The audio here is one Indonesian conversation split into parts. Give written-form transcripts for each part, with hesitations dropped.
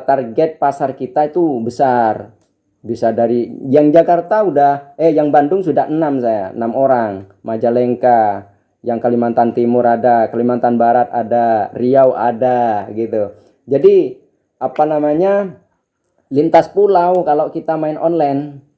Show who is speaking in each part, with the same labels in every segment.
Speaker 1: target pasar kita itu besar. Bisa dari yang Jakarta udah yang Bandung sudah 6 saya, 6 orang. Majalengka, yang Kalimantan Timur ada, Kalimantan Barat ada, Riau ada gitu. Jadi apa namanya? Lintas pulau kalau kita main online.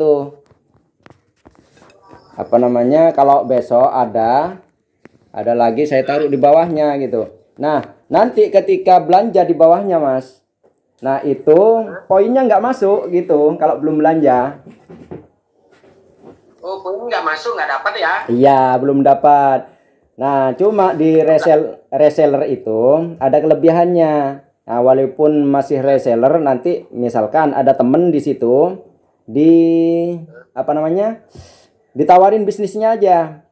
Speaker 1: Tuh apa namanya, kalau besok ada lagi saya taruh di bawahnya gitu. Nah nanti ketika belanja di bawahnya Mas, nah itu poinnya nggak masuk gitu kalau belum belanja.
Speaker 2: Oh, poin nggak masuk, nggak dapat ya?
Speaker 1: Iya, belum dapat. Nah cuma di reseller itu ada kelebihannya. Nah walaupun masih reseller, nanti misalkan ada temen di situ di apa namanya, ditawarin bisnisnya aja.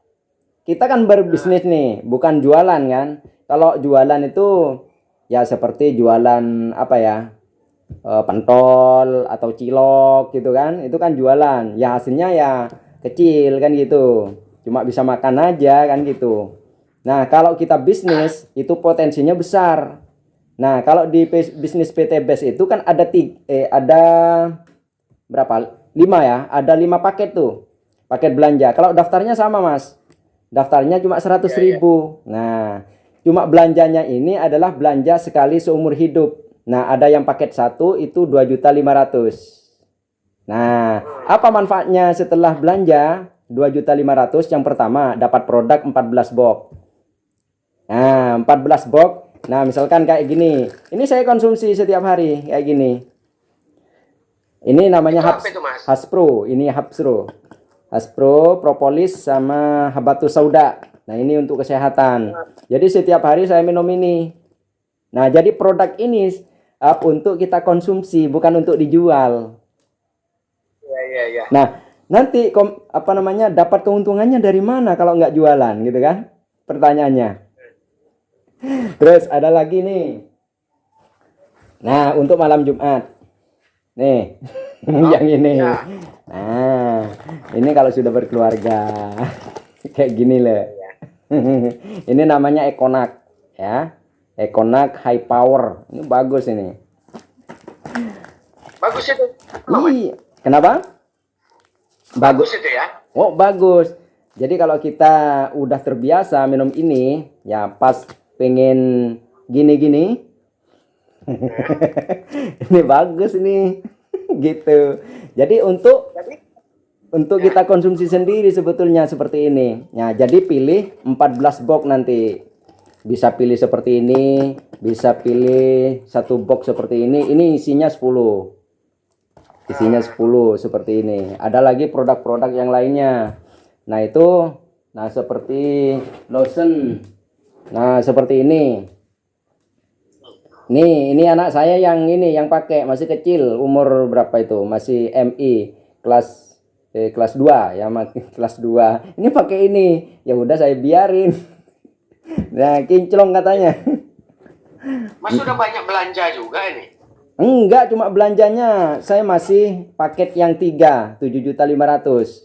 Speaker 1: Kita kan berbisnis nih, bukan jualan kan. Kalau jualan itu ya seperti jualan apa ya, pentol atau cilok gitu kan, itu kan jualan. Ya hasilnya ya kecil kan gitu, cuma bisa makan aja kan gitu. Nah kalau kita bisnis itu potensinya besar. Nah kalau di bisnis PTBS itu kan ada berapa? 5 ya, ada 5 paket tuh, paket belanja. Kalau daftarnya sama Mas, daftarnya cuma 100.000. Nah cuma belanjanya ini adalah belanja sekali seumur hidup. Nah ada yang paket 1 itu 2.500.000. Nah apa manfaatnya setelah belanja 2.500.000? Yang pertama dapat produk 14 box. Nah 14 box. Nah misalkan kayak gini, ini saya konsumsi setiap hari kayak gini. Ini namanya Haspro, ini Haspro, propolis sama habatus sauda. Nah ini untuk kesehatan. Jadi setiap hari saya minum ini. Nah jadi produk ini untuk kita konsumsi, bukan untuk dijual.
Speaker 2: Iya.
Speaker 1: Nah nanti apa namanya, dapat keuntungannya dari mana kalau nggak jualan gitu kan? Pertanyaannya. Terus ada lagi nih. Nah untuk malam Jumat. Nih, yang ini.
Speaker 2: Ya.
Speaker 1: Nah, ini kalau sudah berkeluarga kayak gini loh. Ini namanya Econac ya. Econac High Power. Ini bagus ini.
Speaker 2: Bagus itu.
Speaker 1: Iya. Kenapa?
Speaker 2: Bagus itu ya.
Speaker 1: Oh, bagus. Jadi kalau kita udah terbiasa minum ini, ya pas pengen gini-gini, ini bagus nih. Gitu. Jadi untuk kita konsumsi sendiri sebetulnya seperti ini. Nah, jadi pilih 14 box nanti. Bisa pilih seperti ini, bisa pilih 1 box seperti ini. Ini isinya 10. Isinya 10 seperti ini. Ada lagi produk-produk yang lainnya. Nah, itu seperti lotion. Nah, seperti ini. Nih, ini anak saya yang ini yang pakai, masih kecil, umur berapa itu? Masih MI kelas 2 ya, kelas 2. Ini pakai ini. Ya udah saya biarin. Nah, kinclong katanya.
Speaker 2: Mas sudah banyak belanja juga ini.
Speaker 1: Enggak, cuma belanjanya saya masih paket yang 3, 7.500.000.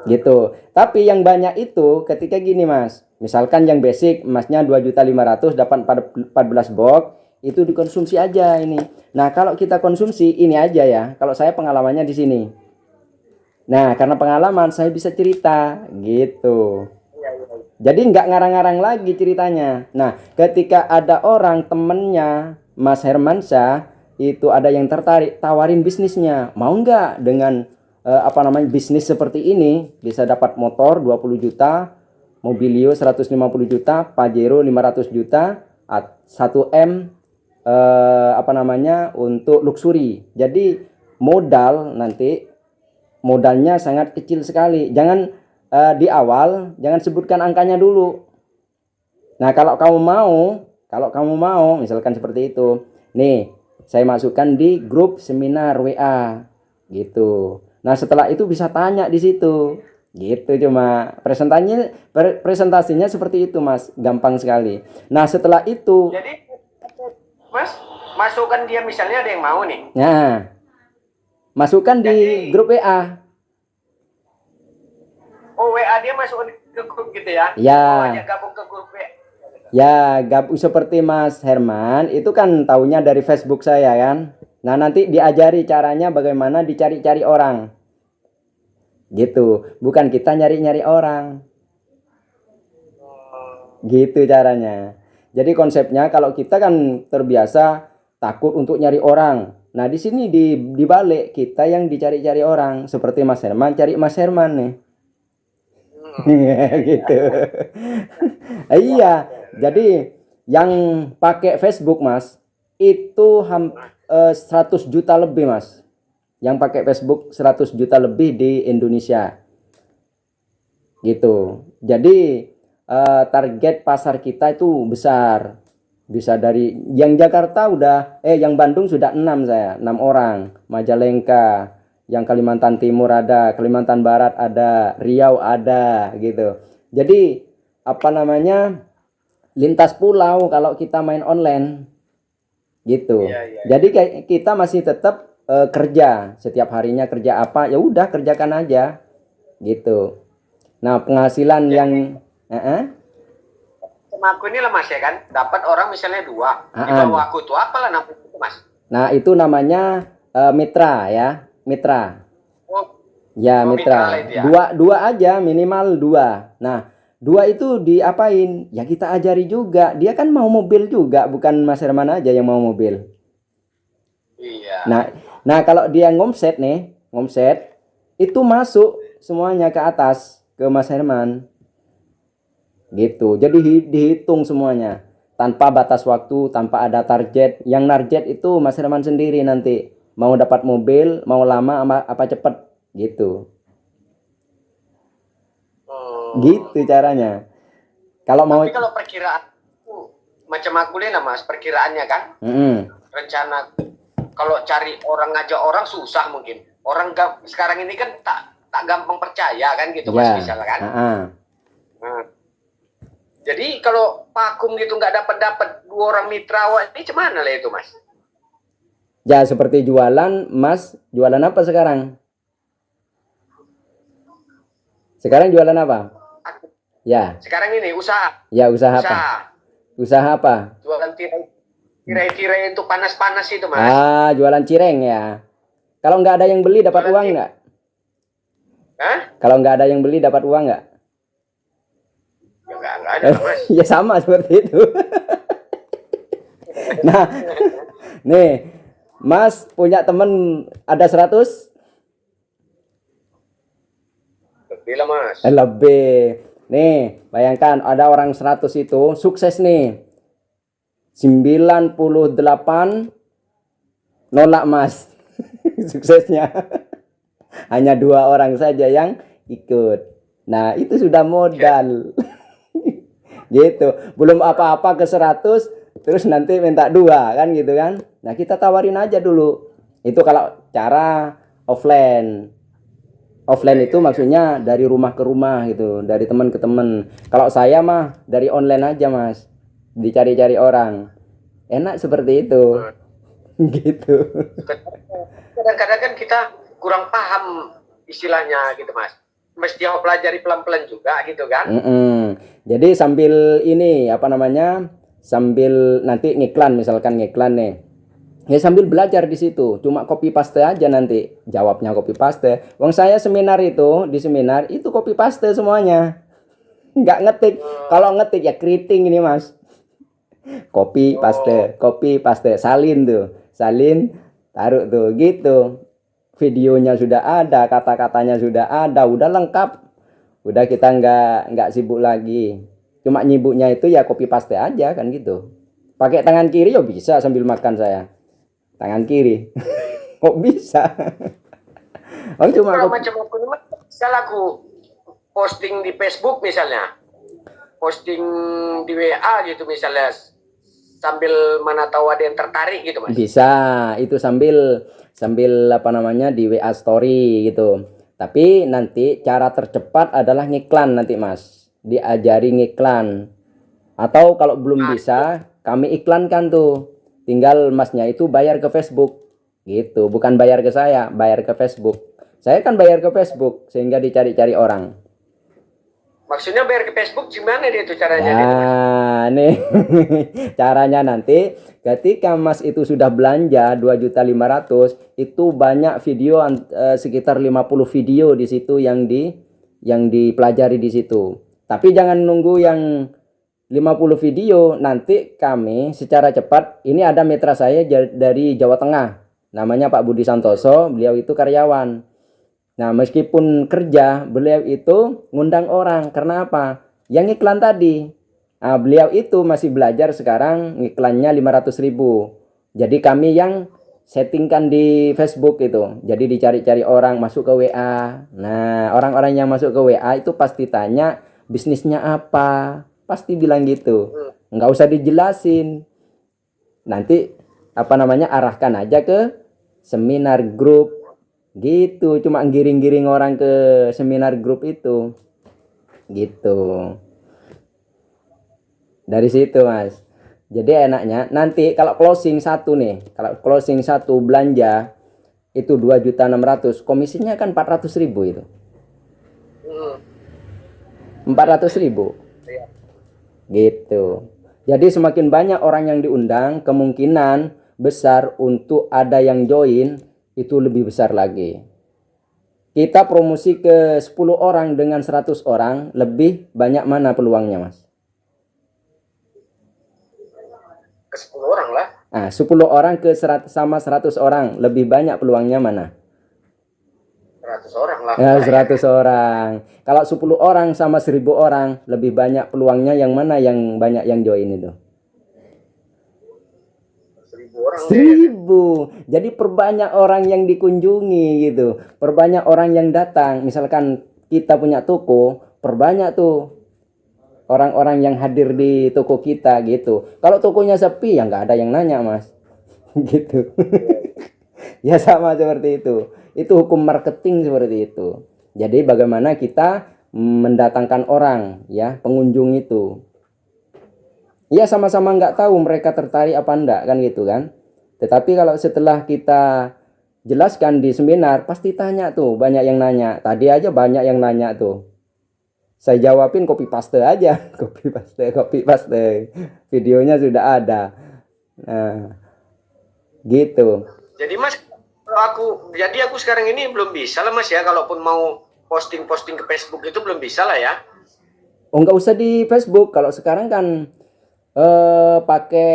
Speaker 1: Gitu. Tapi yang banyak itu ketika gini Mas, misalkan yang basic Masnya 2.500.000 dapat 14 box, itu dikonsumsi aja ini. Nah kalau kita konsumsi ini aja ya, kalau saya pengalamannya di sini. Nah karena pengalaman saya bisa cerita gitu. Jadi nggak ngarang-ngarang lagi ceritanya. Nah ketika ada orang temennya Mas Hermansyah itu ada yang tertarik, tawarin bisnisnya, mau nggak dengan bisnis seperti ini, bisa dapat motor 20 juta, Mobilio 150 juta, Pajero 500 juta, 1M untuk luxury. Jadi modalnya sangat kecil sekali. Jangan di awal jangan sebutkan angkanya dulu. Nah, kalau kamu mau misalkan seperti itu. Nih, saya masukkan di grup seminar WA gitu. Nah setelah itu bisa tanya di situ. Gitu, cuma presentasinya seperti itu Mas, gampang sekali. Nah setelah itu,
Speaker 2: Jadi Mas, masukkan dia misalnya ada yang mau nih.
Speaker 1: nah masukkan di
Speaker 2: Jadi
Speaker 1: grup WA.
Speaker 2: oh WA dia masuk ke grup gitu ya?
Speaker 1: Ya,
Speaker 2: Oh ajak gabung ke grup WA.
Speaker 1: ya gabung seperti Mas Herman itu kan taunya dari Facebook saya kan. Nah nanti diajari caranya bagaimana dicari-cari orang. Gitu, bukan kita nyari-nyari orang. Gitu caranya. Jadi konsepnya kalau kita kan terbiasa takut untuk nyari orang. Nah, di sini dibalik kita yang dicari-cari orang, seperti Mas Herman cari Mas Herman nih. Gitu. Iya. Jadi yang pakai Facebook, Mas, itu 100 juta lebih, Mas. Yang pakai Facebook 100 juta lebih di Indonesia. Gitu. Jadi target pasar kita itu besar. Bisa dari yang Jakarta yang Bandung sudah 6 saya, 6 orang. Majalengka, yang Kalimantan Timur ada, Kalimantan Barat ada, Riau ada gitu. Jadi apa namanya? Lintas pulau kalau kita main online gitu.
Speaker 2: Iya, iya.
Speaker 1: Jadi kayak kita masih tetap kerja, setiap harinya kerja apa, ya udah kerjakan aja gitu. Nah, penghasilan
Speaker 2: Jadi
Speaker 1: yang
Speaker 2: sama aku ini lah Mas ya kan, dapat orang misalnya 2 di bawah aku tuh apalah namanya itu Mas?
Speaker 1: nah itu namanya mitra ya, mitra.
Speaker 2: Oh,
Speaker 1: Ya,
Speaker 2: oh mitra lah
Speaker 1: mitra.
Speaker 2: itu ya.
Speaker 1: Dua aja, minimal dua. Nah, dua itu diapain? Ya kita ajari juga. Dia kan mau mobil juga, bukan Mas Herman aja yang mau mobil.
Speaker 2: Iya.
Speaker 1: Nah, kalau dia ngomset nih, ngomset itu masuk semuanya ke atas ke Mas Herman. Gitu. Jadi dihitung semuanya tanpa batas waktu, tanpa ada target. Yang target itu Mas Herman sendiri nanti. Mau dapat mobil, mau lama apa cepet gitu. Gitu caranya. Kalau mau
Speaker 2: Tapi kalau perkiraan macam aku lah Mas, perkiraannya kan rencana kalau cari orang ngajak orang susah mungkin. Orang sekarang ini kan tak gampang percaya kan gitu Mas misalnya kan. Nah, jadi kalau vakum gitu nggak dapat 2 orang mitra ini cuman lah itu Mas.
Speaker 1: Ya seperti jualan, Mas. Jualan apa sekarang? Sekarang jualan apa? Ya.
Speaker 2: Sekarang ini usaha.
Speaker 1: Ya usaha apa? Usaha apa?
Speaker 2: Jualan tirai itu panas-panas itu Mas.
Speaker 1: Jualan cireng ya. Kalau nggak ada yang beli dapat uang nggak?
Speaker 2: Hah?
Speaker 1: Kalau nggak ada yang beli dapat uang nggak?
Speaker 2: Ya nggak ada Mas.
Speaker 1: Ya sama seperti itu. Nah, nih, Mas punya temen ada 100?
Speaker 2: Lebih lah Mas.
Speaker 1: Lebih. Nih, bayangkan ada orang 100 itu sukses nih. 98 nolak Mas. Suksesnya. Hanya 2 orang saja yang ikut. Nah, itu sudah modal. Gitu. Belum apa-apa ke 100, terus nanti minta 2 kan gitu kan. Nah, kita tawarin aja dulu. Itu kalau cara offline. Offline itu maksudnya dari rumah ke rumah gitu, dari teman ke teman. Kalau saya mah dari online aja Mas, dicari-cari orang. Enak seperti itu. Gitu.
Speaker 2: Kadang-kadang kan kita kurang paham istilahnya gitu Mas. Mesti pelajari pelan-pelan juga gitu kan.
Speaker 1: Jadi sambil ini apa namanya, sambil nanti ngiklan, misalkan ngiklan nih. Ya sambil belajar di situ, cuma copy paste aja nanti. Jawabnya copy paste. Wong saya seminar itu, di seminar itu copy paste semuanya. Nggak ngetik. Kalau ngetik ya keriting ini Mas. Copy paste, salin tuh. Salin, taruh tuh gitu. Videonya sudah ada, kata-katanya sudah ada, udah lengkap. Udah kita nggak sibuk lagi. Cuma nyibuknya itu ya copy paste aja kan gitu. Pakai tangan kiri ya bisa sambil makan saya. Tangan kiri. Kok bisa? Oh, cuma
Speaker 2: kalau macam aku ini misalnya aku posting di Facebook misalnya, posting di WA gitu misalnya, sambil mana tahu ada yang tertarik gitu Mas.
Speaker 1: Bisa, itu sambil apa namanya di WA story gitu. Tapi nanti cara tercepat adalah ngiklan nanti Mas. Diajari ngiklan. Atau kalau belum bisa, kami iklankan tuh. Tinggal Masnya itu bayar ke Facebook. Gitu, bukan bayar ke saya, bayar ke Facebook. Saya kan bayar ke Facebook sehingga dicari-cari orang.
Speaker 2: Maksudnya bayar ke Facebook gimana dia itu caranya?
Speaker 1: Nah, nih caranya nanti ketika Mas itu sudah belanja 2.500.000, itu banyak video sekitar 50 video di situ yang dipelajari di situ. Tapi jangan nunggu yang 50 video, nanti kami secara cepat, ini ada mitra saya dari Jawa Tengah. Namanya Pak Budi Santoso, beliau itu karyawan. Nah, meskipun kerja, beliau itu ngundang orang. Karena apa? Yang iklan tadi. Nah, beliau itu masih belajar sekarang, iklannya 500.000. Jadi kami yang settingkan di Facebook itu. Jadi dicari-cari orang masuk ke WA. Nah, orang-orang yang masuk ke WA itu pasti tanya bisnisnya apa. Pasti bilang gitu. Nggak usah dijelasin. Nanti arahkan aja ke seminar grup. Gitu, cuma giring-giring orang ke seminar grup itu. Gitu. Dari situ, Mas. Jadi enaknya nanti kalau closing satu nih, kalau closing satu belanja itu 2.600.000, komisinya kan 400.000 itu. 400.000. Gitu. Jadi semakin banyak orang yang diundang, kemungkinan besar untuk ada yang join itu lebih besar lagi. Kita promosi ke 10 orang dengan 100 orang, lebih banyak mana peluangnya, Mas?
Speaker 2: Ke 10 orang lah.
Speaker 1: Nah, 10 orang ke 100 sama 100 orang, lebih banyak peluangnya mana?
Speaker 2: 100 orang lah.
Speaker 1: Ya, 100 orang. Kalau 10 orang sama 1.000 orang, lebih banyak peluangnya yang mana yang banyak yang join itu?
Speaker 2: 1.000 orang.
Speaker 1: 1.000. Jadi perbanyak orang yang dikunjungi gitu. Perbanyak orang yang datang. Misalkan kita punya toko, perbanyak tuh orang-orang yang hadir di toko kita gitu. Kalau tokonya sepi ya nggak ada yang nanya, Mas. Gitu. Ya sama seperti itu. Itu hukum marketing seperti itu. Jadi bagaimana kita mendatangkan orang, ya, pengunjung itu. Ya sama-sama nggak tahu mereka tertarik apa enggak kan gitu kan. Tetapi kalau setelah kita jelaskan di seminar, pasti tanya tuh, banyak yang nanya. Tadi aja banyak yang nanya tuh. Saya jawabin copy paste aja, copy paste. Videonya sudah ada. Nah, gitu.
Speaker 2: Jadi Mas, jadi aku sekarang ini belum bisa lah Mas ya, kalaupun mau posting-posting ke Facebook itu belum bisa lah ya.
Speaker 1: Oh, nggak usah di Facebook. Kalau sekarang kan pakai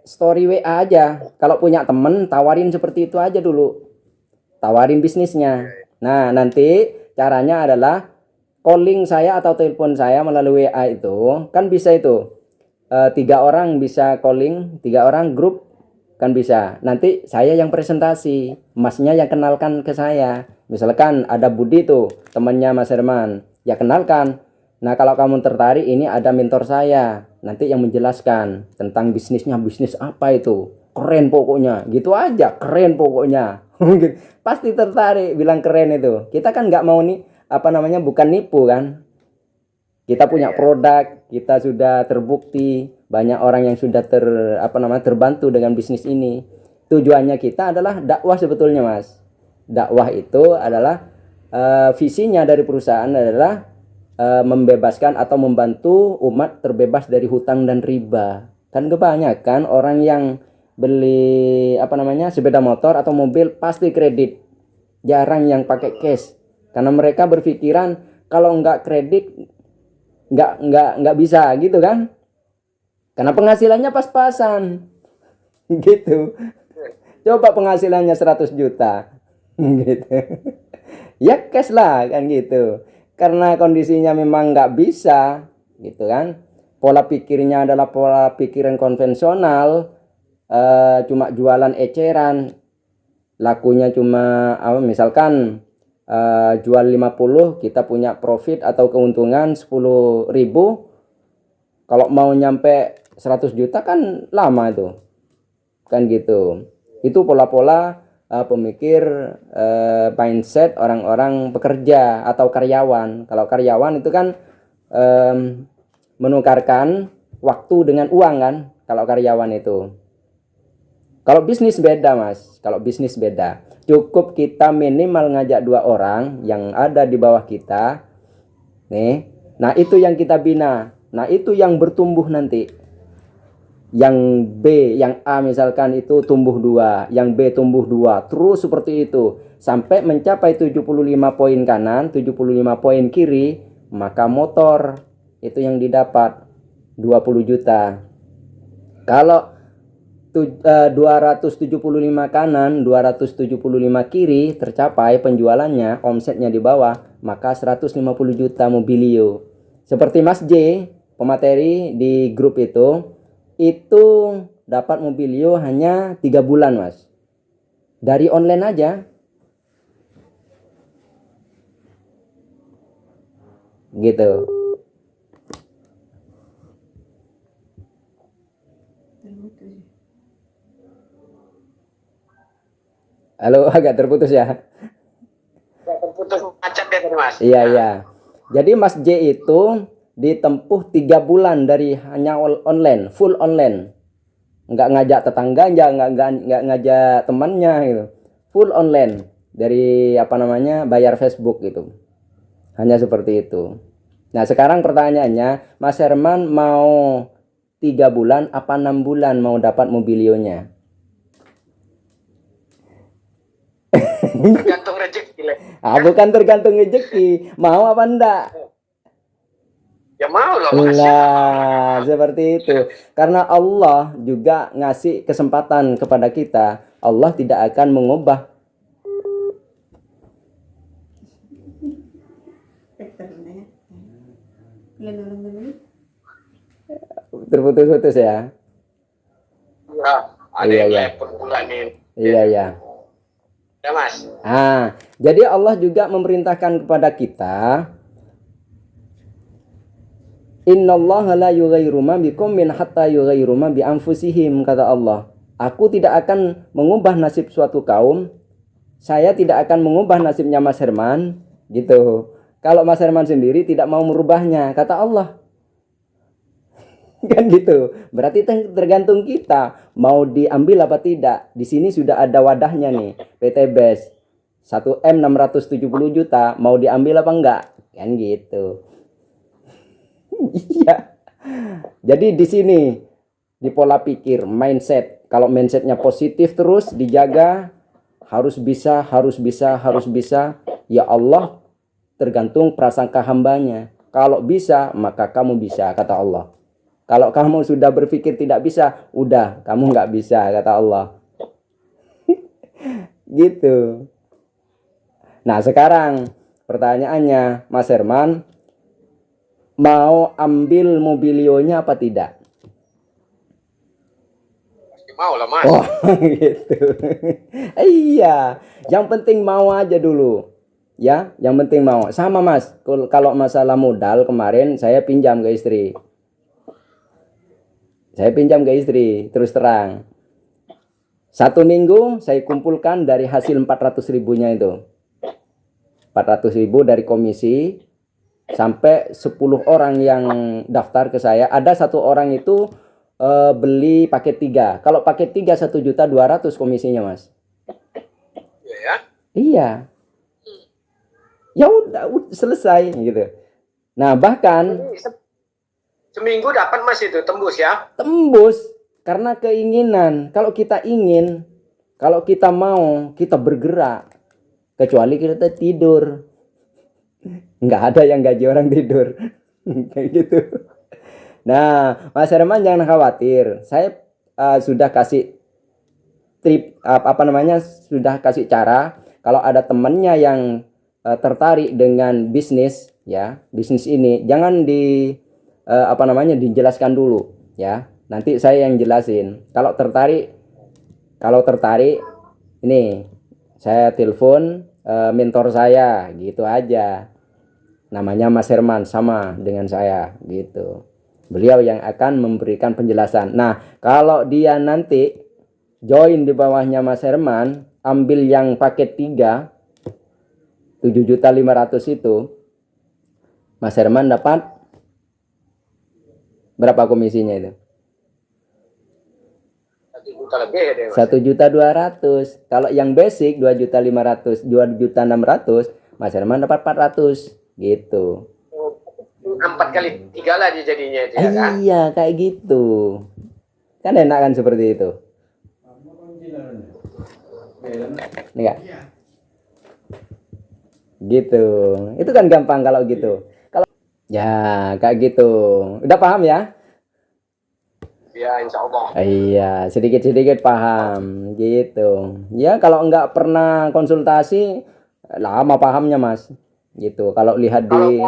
Speaker 1: story WA aja. Kalau punya temen, tawarin seperti itu aja dulu. Tawarin bisnisnya. Nah, nanti caranya adalah calling saya atau telepon saya melalui WA itu. Kan bisa itu. 3 orang bisa calling, 3 orang grup kan bisa. Nanti saya yang presentasi. Masnya yang kenalkan ke saya. Misalkan ada Budi tuh, temannya Mas Herman. Ya kenalkan. Nah, kalau kamu tertarik, ini ada mentor saya. Nanti yang menjelaskan tentang bisnisnya, bisnis apa itu. Keren pokoknya. Gitu aja, keren pokoknya. Pasti tertarik, bilang keren itu. Kita kan nggak mau nih, bukan nipu kan. Kita punya produk, kita sudah terbukti. Banyak orang yang sudah terbantu dengan bisnis ini. Tujuannya kita adalah dakwah sebetulnya, Mas. Dakwah itu adalah visinya dari perusahaan adalah membebaskan atau membantu umat terbebas dari hutang dan riba. Kan kebanyakan orang yang beli sepeda motor atau mobil pasti kredit, jarang yang pakai cash karena mereka berpikiran kalau nggak kredit nggak bisa gitu kan, karena penghasilannya pas-pasan gitu. Coba penghasilannya 100 juta gitu, ya cash lah kan gitu. Karena kondisinya memang nggak bisa gitu kan, pola pikirnya adalah pola pikiran konvensional, cuma jualan eceran, lakunya cuma misalkan jual 50, kita punya profit atau keuntungan 10.000. Kalau mau nyampe 100 juta kan lama itu kan gitu. Itu pola-pola pemikir mindset orang-orang pekerja atau karyawan. Kalau karyawan itu kan menukarkan waktu dengan uang kan, kalau karyawan itu. Kalau bisnis beda Mas, kalau bisnis beda. Cukup kita minimal ngajak 2 orang yang ada di bawah kita. Nih, nah itu yang kita bina. Nah itu yang bertumbuh nanti. Yang B, yang A misalkan itu tumbuh 2, yang B tumbuh 2, terus seperti itu sampai mencapai 75 poin kanan, 75 poin kiri, maka motor itu yang didapat 20 juta. Kalau 275 kanan, 275 kiri tercapai penjualannya, omsetnya di bawah, maka 150 juta mobilio. Seperti Mas J, pemateri di grup itu dapat mobilio hanya 3 bulan Mas, dari online aja. Gitu. Halo, agak terputus ya.
Speaker 2: Terputus macet ya tadi Mas.
Speaker 1: Iya, iya. Jadi Mas J itu ditempuh 3 bulan dari hanya online, full online. Nggak ngajak tetangganya, nggak ngajak temannya gitu. Full online dari bayar Facebook gitu. Hanya seperti itu. Nah, sekarang pertanyaannya, Mas Herman mau 3 bulan apa 6 bulan mau dapat mobilionya?
Speaker 2: Tergantung rezeki.
Speaker 1: Bukan tergantung rezeki, mau apa enggak?
Speaker 2: Ya mau loh Mas.
Speaker 1: Nah, seperti itu. Karena Allah juga ngasih kesempatan kepada kita. Allah tidak akan mengubah. Terputus-putus ya.
Speaker 2: Ya, ada
Speaker 1: Iya,
Speaker 2: yang
Speaker 1: iya.
Speaker 2: telepon pula nih.
Speaker 1: Iya, iya.
Speaker 2: Ya Mas.
Speaker 1: Jadi Allah juga memerintahkan kepada kita, Innallaha la yughayyiru ma biqaumin hatta yughayyiru ma bi anfusihim, kata Allah. Aku tidak akan mengubah nasib suatu kaum, saya tidak akan mengubah nasibnya Mas Herman, gitu. Kalau Mas Herman sendiri tidak mau merubahnya, kata Allah. Kan gitu. Berarti tergantung kita mau diambil apa tidak. Di sini sudah ada wadahnya nih, PT BES. 1M 670 juta, mau diambil apa enggak? Kan gitu. Iya. Jadi di sini di pola pikir, mindset. Kalau mindsetnya positif terus dijaga, harus bisa, harus bisa, harus bisa. Ya Allah, tergantung prasangka hambanya. Kalau bisa, maka kamu bisa, kata Allah. Kalau kamu sudah berpikir tidak bisa, udah, kamu nggak bisa, kata Allah. Gitu. Nah, sekarang pertanyaannya, Mas Herman, mau ambil mobilionya apa tidak?
Speaker 2: Mau lah Mas.
Speaker 1: Oh, gitu. Iya, yang penting mau aja dulu. Ya, yang penting mau. Sama Mas, kalau masalah modal kemarin saya pinjam ke istri. Terus terang. 1 minggu saya kumpulkan dari hasil 400 ribunya itu. 400 ribu dari komisi, sampai 10 orang yang daftar ke saya. Ada 1 orang itu beli paket 3. Kalau paket 3 1.200.000 komisinya Mas.
Speaker 2: Iya ya.
Speaker 1: Iya. Ya udah selesai gitu. Nah, bahkan
Speaker 2: seminggu dapat Mas itu tembus ya?
Speaker 1: Tembus karena keinginan. Kalau kita ingin, kalau kita mau, kita bergerak. Kecuali kita tidur. Nggak ada yang gaji orang tidur. Kayak gitu. Nah, Mas Herman jangan khawatir. Saya sudah kasih sudah kasih cara. Kalau ada temannya yang tertarik dengan bisnis, ya, bisnis ini, jangan dijelaskan dulu, ya. Nanti saya yang jelasin. Kalau tertarik, ini saya telepon mentor saya, gitu aja. Namanya Mas Herman, sama dengan saya, gitu. Beliau yang akan memberikan penjelasan. Nah, kalau dia nanti join di bawahnya Mas Herman, ambil yang paket 3 7.500.000 itu, Mas Herman dapat berapa komisinya itu?
Speaker 2: 1 juta lebih ya deh, Mas.
Speaker 1: 1.200.000. Kalau yang basic 2.500.000, 2.600.000, Mas Herman dapat 400 gitu.
Speaker 2: 4 kali 3 lah dia jadinya itu ya kan.
Speaker 1: Iya, kayak gitu. Kan enak kan seperti itu. Enggak? Gitu. Itu kan gampang kalau gitu. Kalau ya kayak gitu. Udah paham ya?
Speaker 2: Ya insya Allah.
Speaker 1: Iya, sedikit-sedikit paham gitu. Ya kalau enggak pernah konsultasi lama pahamnya Mas. Gitu. Kalau lihat di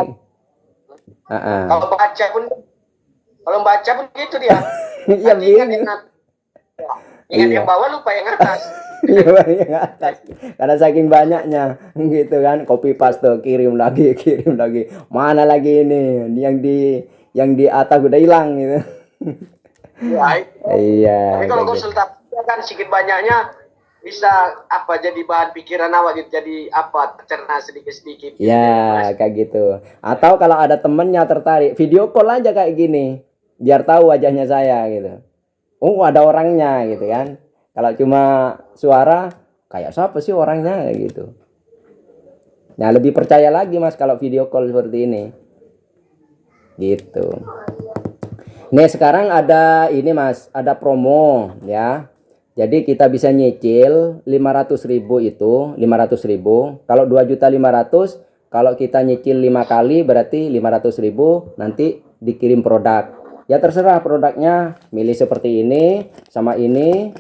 Speaker 2: Kalau baca pun gitu dia.
Speaker 1: Iya,
Speaker 2: Nanti ingat yang bawah lupa yang atas.
Speaker 1: Iya, yang atas. Karena saking banyaknya gitu kan, copy paste kirim lagi. Mana lagi ini? Yang di atas udah hilang gitu. Iya.
Speaker 2: Tapi kalau konsultasi kan sedikit banyaknya bisa jadi bahan pikiran awak gitu, jadi tercerna sedikit-sedikit.
Speaker 1: Ya, kayak gitu. Atau kalau ada temennya tertarik, video call aja kayak gini, biar tahu wajahnya saya gitu. Oh, ada orangnya gitu kan. Kalau cuma suara, kayak siapa sih orangnya kayak gitu. Nah, lebih percaya lagi Mas kalau video call seperti ini. Gitu. Nih sekarang ada ini Mas, ada promo ya. Jadi kita bisa nyicil 500.000 itu, 500.000. Kalau 2.500.000, kalau kita nyicil 5 kali berarti 500.000, nanti dikirim produk. Ya terserah produknya, milih seperti ini, sama ini,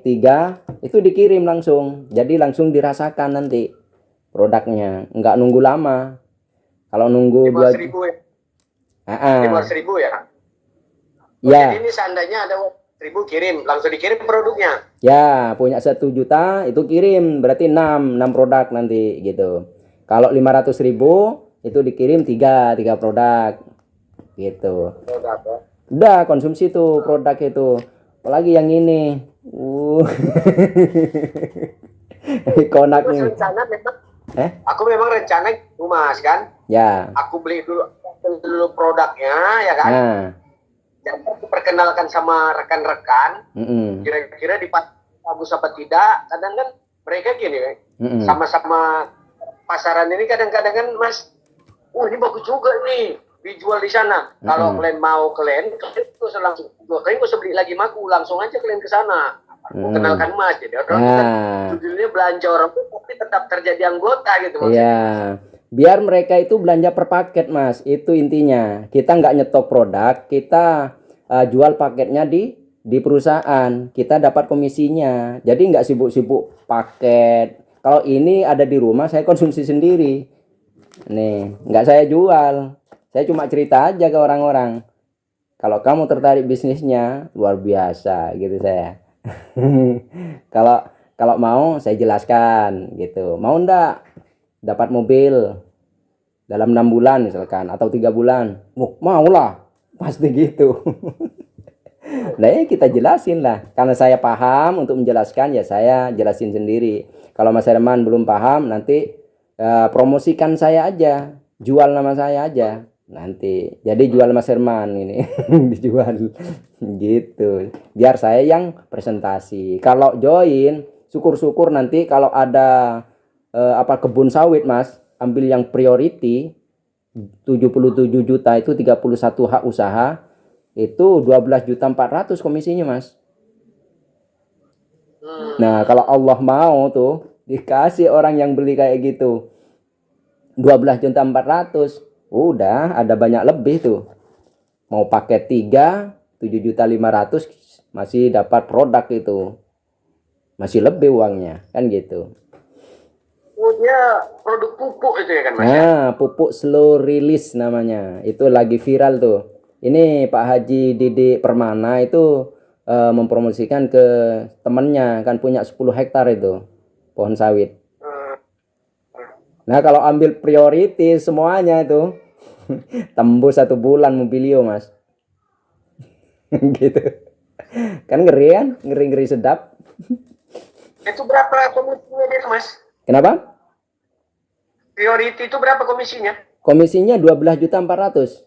Speaker 1: 3, itu dikirim langsung. Jadi langsung dirasakan nanti produknya, nggak nunggu lama. Kalau nunggu
Speaker 2: 5.000 ya. 5.000 ya.
Speaker 1: Ya.
Speaker 2: Jadi ini seandainya ada 1.000 kirim, langsung dikirim produknya.
Speaker 1: Ya, punya 1 juta itu kirim, berarti 6 produk nanti gitu. Kalau 500.000 itu dikirim 3 produk gitu. Udah konsumsi tuh produk itu. Apalagi yang ini. Konak nih.
Speaker 2: Aku memang rencana itu Mas kan.
Speaker 1: Ya.
Speaker 2: Aku beli dulu produknya ya kan. Dan aku perkenalkan sama rekan-rekan. Kira-kira bagus apa tidak. Kadang kan mereka gini sama-sama pasaran ini kadang-kadang kan Mas, ini bagus juga nih dijual di sana. Kalau kalian mau kalian terus langsung kalian gak usah beli lagi maku, langsung aja kalian ke sana. Aku kenalkan Mas, jadi orang judulnya belanja orang tapi tetap terjadi anggota gitu maksudnya.
Speaker 1: Iya, biar mereka itu belanja per paket Mas, itu intinya. Kita nggak nyetok produk, kita jual paketnya di perusahaan, kita dapat komisinya. Jadi nggak sibuk-sibuk paket. Kalau ini ada di rumah saya konsumsi sendiri. Nih, nggak saya jual. Saya cuma cerita aja ke orang-orang. Kalau kamu tertarik bisnisnya, luar biasa gitu saya. Kalau mau saya jelaskan gitu. Mau ndak dapat mobil dalam 6 bulan misalkan atau 3 bulan? Mau lah. Pasti gitu. Nah, ya kita jelasin lah. Karena saya paham untuk menjelaskan ya saya jelasin sendiri. Kalau Mas Herman belum paham nanti promosikan saya aja, jual nama saya aja nanti. Jadi jual Mas Herman ini dijual gitu. Biar saya yang presentasi. Kalau join, syukur-syukur nanti kalau ada kebun sawit Mas, ambil yang priority 77 juta itu 31 hak usaha. Itu 12.400.000 komisinya Mas. Nah kalau Allah mau tuh dikasih orang yang beli kayak gitu 12.400.000, udah ada banyak lebih tuh. Mau paket 3 7.500.000 masih dapat produk itu, masih lebih uangnya kan gitu.
Speaker 2: Dia produk pupuk itu ya kan Mas?
Speaker 1: Nah pupuk slow release namanya, itu lagi viral tuh. Ini Pak Haji Didik Permana itu mempromosikan ke temennya, kan punya 10 hektar itu pohon sawit. Nah kalau ambil priority semuanya itu tembus 1 bulan mobilio Mas. Gitu. Kan ngeri kan, ngeri sedap.
Speaker 2: Itu berapa komisinya dia, Mas?
Speaker 1: Kenapa?
Speaker 2: Priority itu berapa komisinya?
Speaker 1: Komisinya 12.400.000.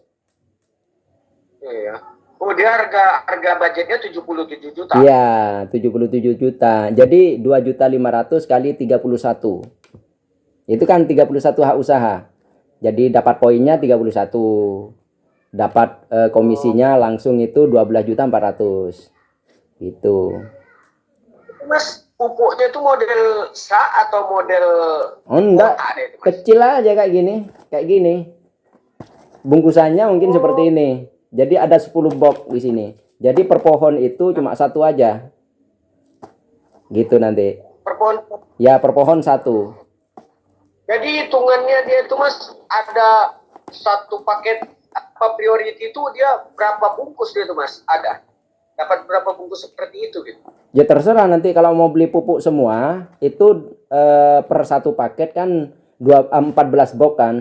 Speaker 2: Iya. Oh, dia harga budgetnya 77 juta.
Speaker 1: Iya, 77 juta. Jadi 2.500.000 kali 31. Itu kan 31 hak usaha. Jadi dapat poinnya 31. Dapat komisinya langsung itu 12.400.000. Gitu.
Speaker 2: Mas, pupuknya itu model sa atau model
Speaker 1: Oh enggak,
Speaker 2: kotak deh, Mas?
Speaker 1: kecil aja kayak gini. Kayak gini. Bungkusannya mungkin seperti ini. Jadi ada 10 box di sini. Jadi per pohon itu cuma satu aja. Gitu nanti.
Speaker 2: Per pohon.
Speaker 1: Ya, per pohon satu.
Speaker 2: Jadi hitungannya dia itu, Mas, ada satu paket apa priority itu dia berapa bungkus dia itu, Mas? Ada. Dapat berapa bungkus seperti itu gitu.
Speaker 1: Ya terserah nanti kalau mau beli pupuk semua itu per satu paket kan 14 box kan.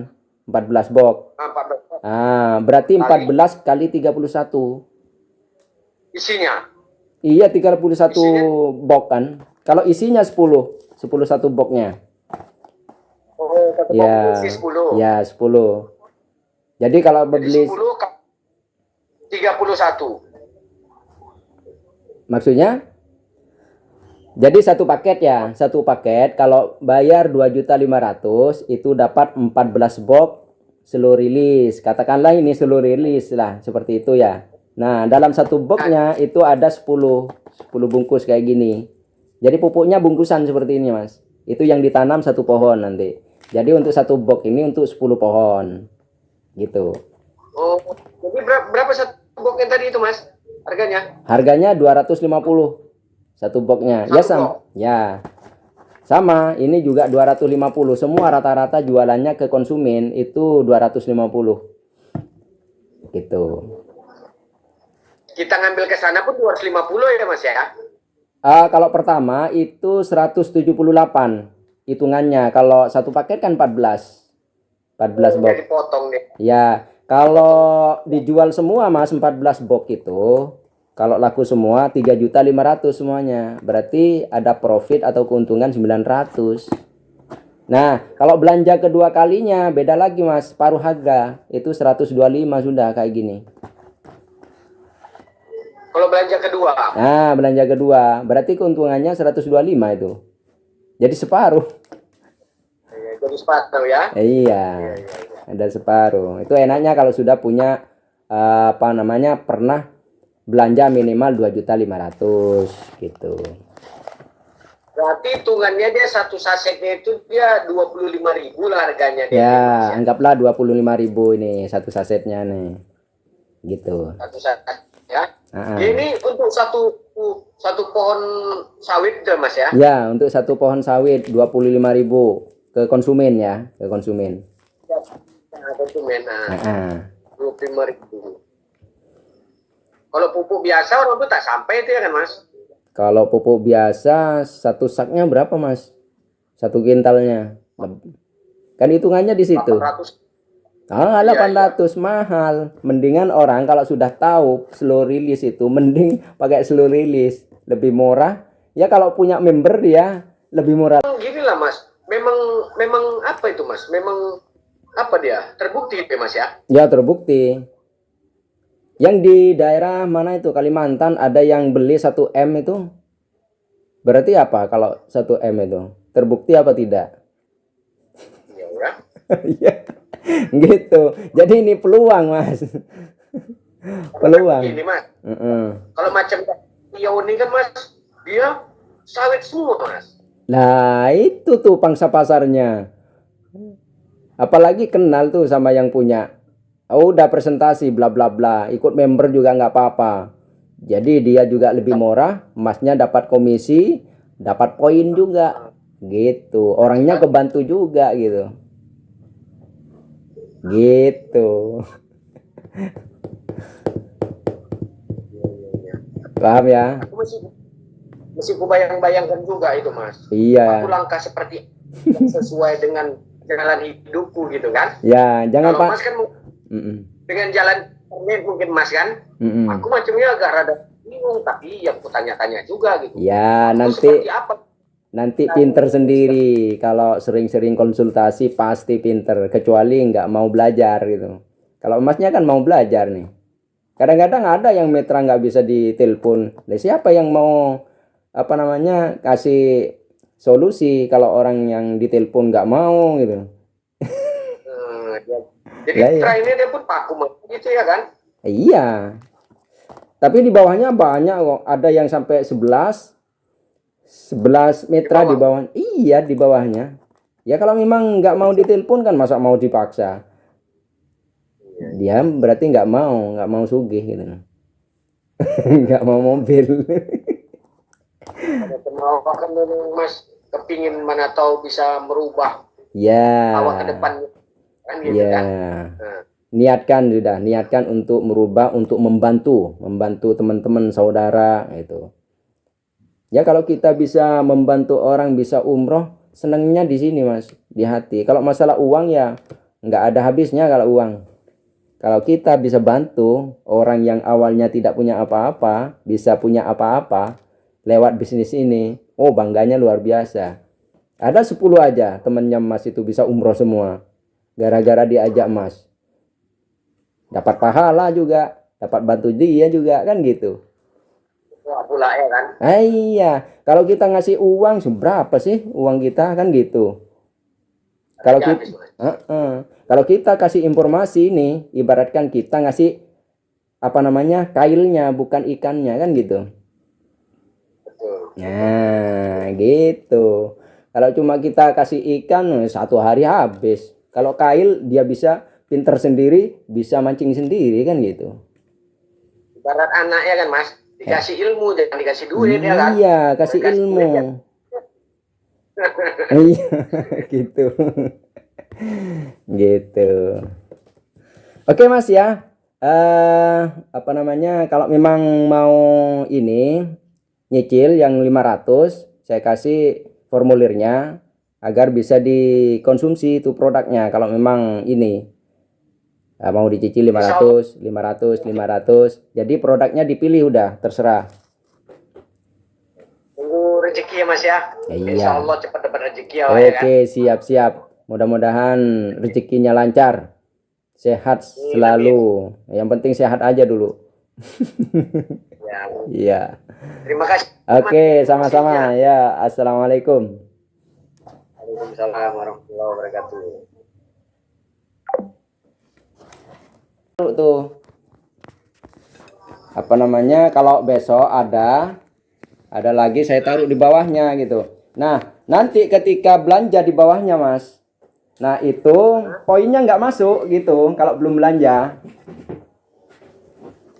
Speaker 1: 14 box.
Speaker 2: Nah, 14.
Speaker 1: Ah, berarti 14 kali 31.
Speaker 2: Isinya.
Speaker 1: Iya, 31 box kan. Kalau isinya 10 satu boxnya.
Speaker 2: Oh, satu
Speaker 1: Ya,
Speaker 2: box isi 10.
Speaker 1: ya 10. Jadi kalau
Speaker 2: Jadi
Speaker 1: beli
Speaker 2: 10 31.
Speaker 1: maksudnya jadi satu paket ya, satu paket kalau bayar 2.500.000 itu dapat 14 box slow release. Katakanlah ini slow release lah, seperti itu ya. Nah, dalam satu boxnya itu ada 10 bungkus kayak gini. Jadi pupuknya bungkusan seperti ini, Mas. Itu yang ditanam satu pohon nanti. Jadi untuk satu box ini untuk 10 pohon. Gitu.
Speaker 2: Oh, jadi berapa satu boxnya tadi itu, Mas? Harganya?
Speaker 1: Harganya 250 satu boxnya. Ya sama. Ya. Sama, ini juga 250. Semua rata-rata jualannya ke konsumen itu 250. Gitu.
Speaker 2: Kita ngambil ke sana pun 250 ya, Mas ya?
Speaker 1: Kalau pertama itu 178 hitungannya. Kalau satu paket kan 14 box.
Speaker 2: Jadi potong deh.
Speaker 1: Ya, kalau dijual semua Mas 14 box itu, kalau laku semua 3.500.000 semuanya. Berarti ada profit atau keuntungan 900. Nah, kalau belanja kedua kalinya beda lagi Mas, paruh harga. Itu 125 sudah kayak gini.
Speaker 2: Kalau belanja kedua.
Speaker 1: Nah, belanja kedua, berarti keuntungannya 125 itu. Jadi separuh.
Speaker 2: Jadi separuh ya?
Speaker 1: Iya. Ada separuh. Itu enaknya kalau sudah punya pernah belanja minimal 2.500.000 gitu.
Speaker 2: Berarti hitungannya dia satu sasetnya itu dia 25.000 lah harganya.
Speaker 1: Ya, anggaplah 25.000 ini satu sasetnya nih. Gitu.
Speaker 2: Satu saset ya. Ini untuk satu pohon sawit ya, Mas ya?
Speaker 1: Ya, untuk satu pohon sawit 25.000 ke konsumen ya, ke konsumen.
Speaker 2: Ya, konsumen. 25.000. Kalau pupuk biasa orang tuh tak sampai itu ya kan, Mas?
Speaker 1: Kalau pupuk biasa satu saknya berapa, Mas? Satu kintalnya. Kan hitungannya di situ.
Speaker 2: 800.
Speaker 1: 800 mahal. Mendingan orang kalau sudah tahu slow release itu mending pakai slow release, lebih murah. Ya kalau punya member dia lebih murah.
Speaker 2: Gini lah, Mas. Memang apa itu, Mas? Memang apa dia? Terbukti ya, Mas ya?
Speaker 1: Ya, terbukti. Yang di daerah mana itu Kalimantan ada yang beli 1 M itu. Berarti apa kalau 1 M itu? Terbukti apa tidak?
Speaker 2: Iya, ya.
Speaker 1: Iya. Gitu. Jadi ini peluang, Mas. Peluang.
Speaker 2: Ini, Mas. Kalau macam Rio ini kan, Mas, dia sawit semua, Mas.
Speaker 1: Nah, itu tuh pangsa pasarnya. Apalagi kenal tuh sama yang punya. Oh, udah presentasi bla bla bla, ikut member juga nggak apa-apa. Jadi dia juga lebih murah, Masnya dapat komisi, dapat poin juga. Gitu. Orangnya kebantu juga gitu. Gitu. Paham ya?
Speaker 2: Aku mesti bayang-bayangkan juga itu, Mas.
Speaker 1: Iya.
Speaker 2: Aku langkah seperti yang sesuai dengan jalan hidupku gitu kan?
Speaker 1: Ya, jangan
Speaker 2: Pak. Mas kan dengan jalan internet mungkin Mas kan? Aku macamnya agak rada bingung, tapi yang aku tanya-tanya juga gitu.
Speaker 1: Ya,
Speaker 2: aku
Speaker 1: nanti
Speaker 2: seperti apa?
Speaker 1: nanti pinter sendiri. Kalau sering-sering konsultasi pasti pinter, kecuali nggak mau belajar gitu. Kalau emasnya kan mau belajar nih. Kadang-kadang ada yang mitra nggak bisa ditelepon. Lah, siapa yang mau apa namanya kasih solusi kalau orang yang ditelepon nggak mau gitu.
Speaker 2: Jadi
Speaker 1: Lah,
Speaker 2: mitra
Speaker 1: ya.
Speaker 2: ini dia pun paku gitu ya kan?
Speaker 1: Iya. Tapi di bawahnya banyak kok. Ada yang sampai 11 mitra di bawah. Iya, di bawahnya. Ya kalau memang nggak mau ditelepon kan masa mau dipaksa. Dia berarti nggak mau sugih gitu. Nggak mau mobil.
Speaker 2: Ada penolakan memang Mas, kepingin mana tahu bisa merubah
Speaker 1: Ya.
Speaker 2: awak ke depan kan gitu
Speaker 1: Ya.
Speaker 2: kan. Nah,
Speaker 1: Niatkan untuk merubah, untuk membantu teman-teman saudara itu. Ya kalau kita bisa membantu orang bisa umroh, senangnya di sini Mas, di hati. Kalau masalah uang ya nggak ada habisnya kalau uang. Kalau kita bisa bantu orang yang awalnya tidak punya apa-apa, bisa punya apa-apa lewat bisnis ini, oh bangganya luar biasa. Ada 10 aja temennya Mas itu bisa umroh semua, gara-gara diajak Mas. Dapat pahala juga, dapat bantu dia juga kan gitu.
Speaker 2: pula ya kan.
Speaker 1: Iya, kalau kita ngasih uang seberapa sih uang kita kan gitu. Kalau kita, kalau kita kasih informasi nih, ibaratkan kita ngasih apa namanya kailnya bukan ikannya kan gitu.
Speaker 2: Betul.
Speaker 1: Nah, gitu. Kalau cuma kita kasih ikan 1 hari habis. Kalau kail dia bisa pinter sendiri, bisa mancing sendiri kan gitu.
Speaker 2: Ibarat anak ya kan Mas, dikasih ilmu jangan dikasih duit ya kan.
Speaker 1: Iya, kasih ilmu. Iya, gitu. Gitu. Oke Mas ya. Apa namanya? Kalau memang mau ini nyicil yang 500, saya kasih formulirnya agar bisa dikonsumsi itu produknya. Kalau memang ini mau dicicil 500, 500, 500. Jadi produknya dipilih udah, terserah.
Speaker 2: Tunggu rezeki ya Mas ya.
Speaker 1: Iya.
Speaker 2: Insya Allah cepat dapat rezeki ya.
Speaker 1: Oke, siap-siap. Mudah-mudahan rezekinya lancar. Sehat selalu. Yang penting sehat aja dulu.
Speaker 2: Ya.
Speaker 1: Iya.
Speaker 2: Terima kasih.
Speaker 1: Oke, sama-sama. Ya, assalamualaikum.
Speaker 2: Waalaikumsalam warahmatullahi wabarakatuh.
Speaker 1: Tuh. Apa namanya? Kalau besok ada lagi saya taruh di bawahnya gitu. Nah, nanti ketika belanja di bawahnya, Mas. Nah, itu poinnya nggak masuk gitu kalau belum belanja.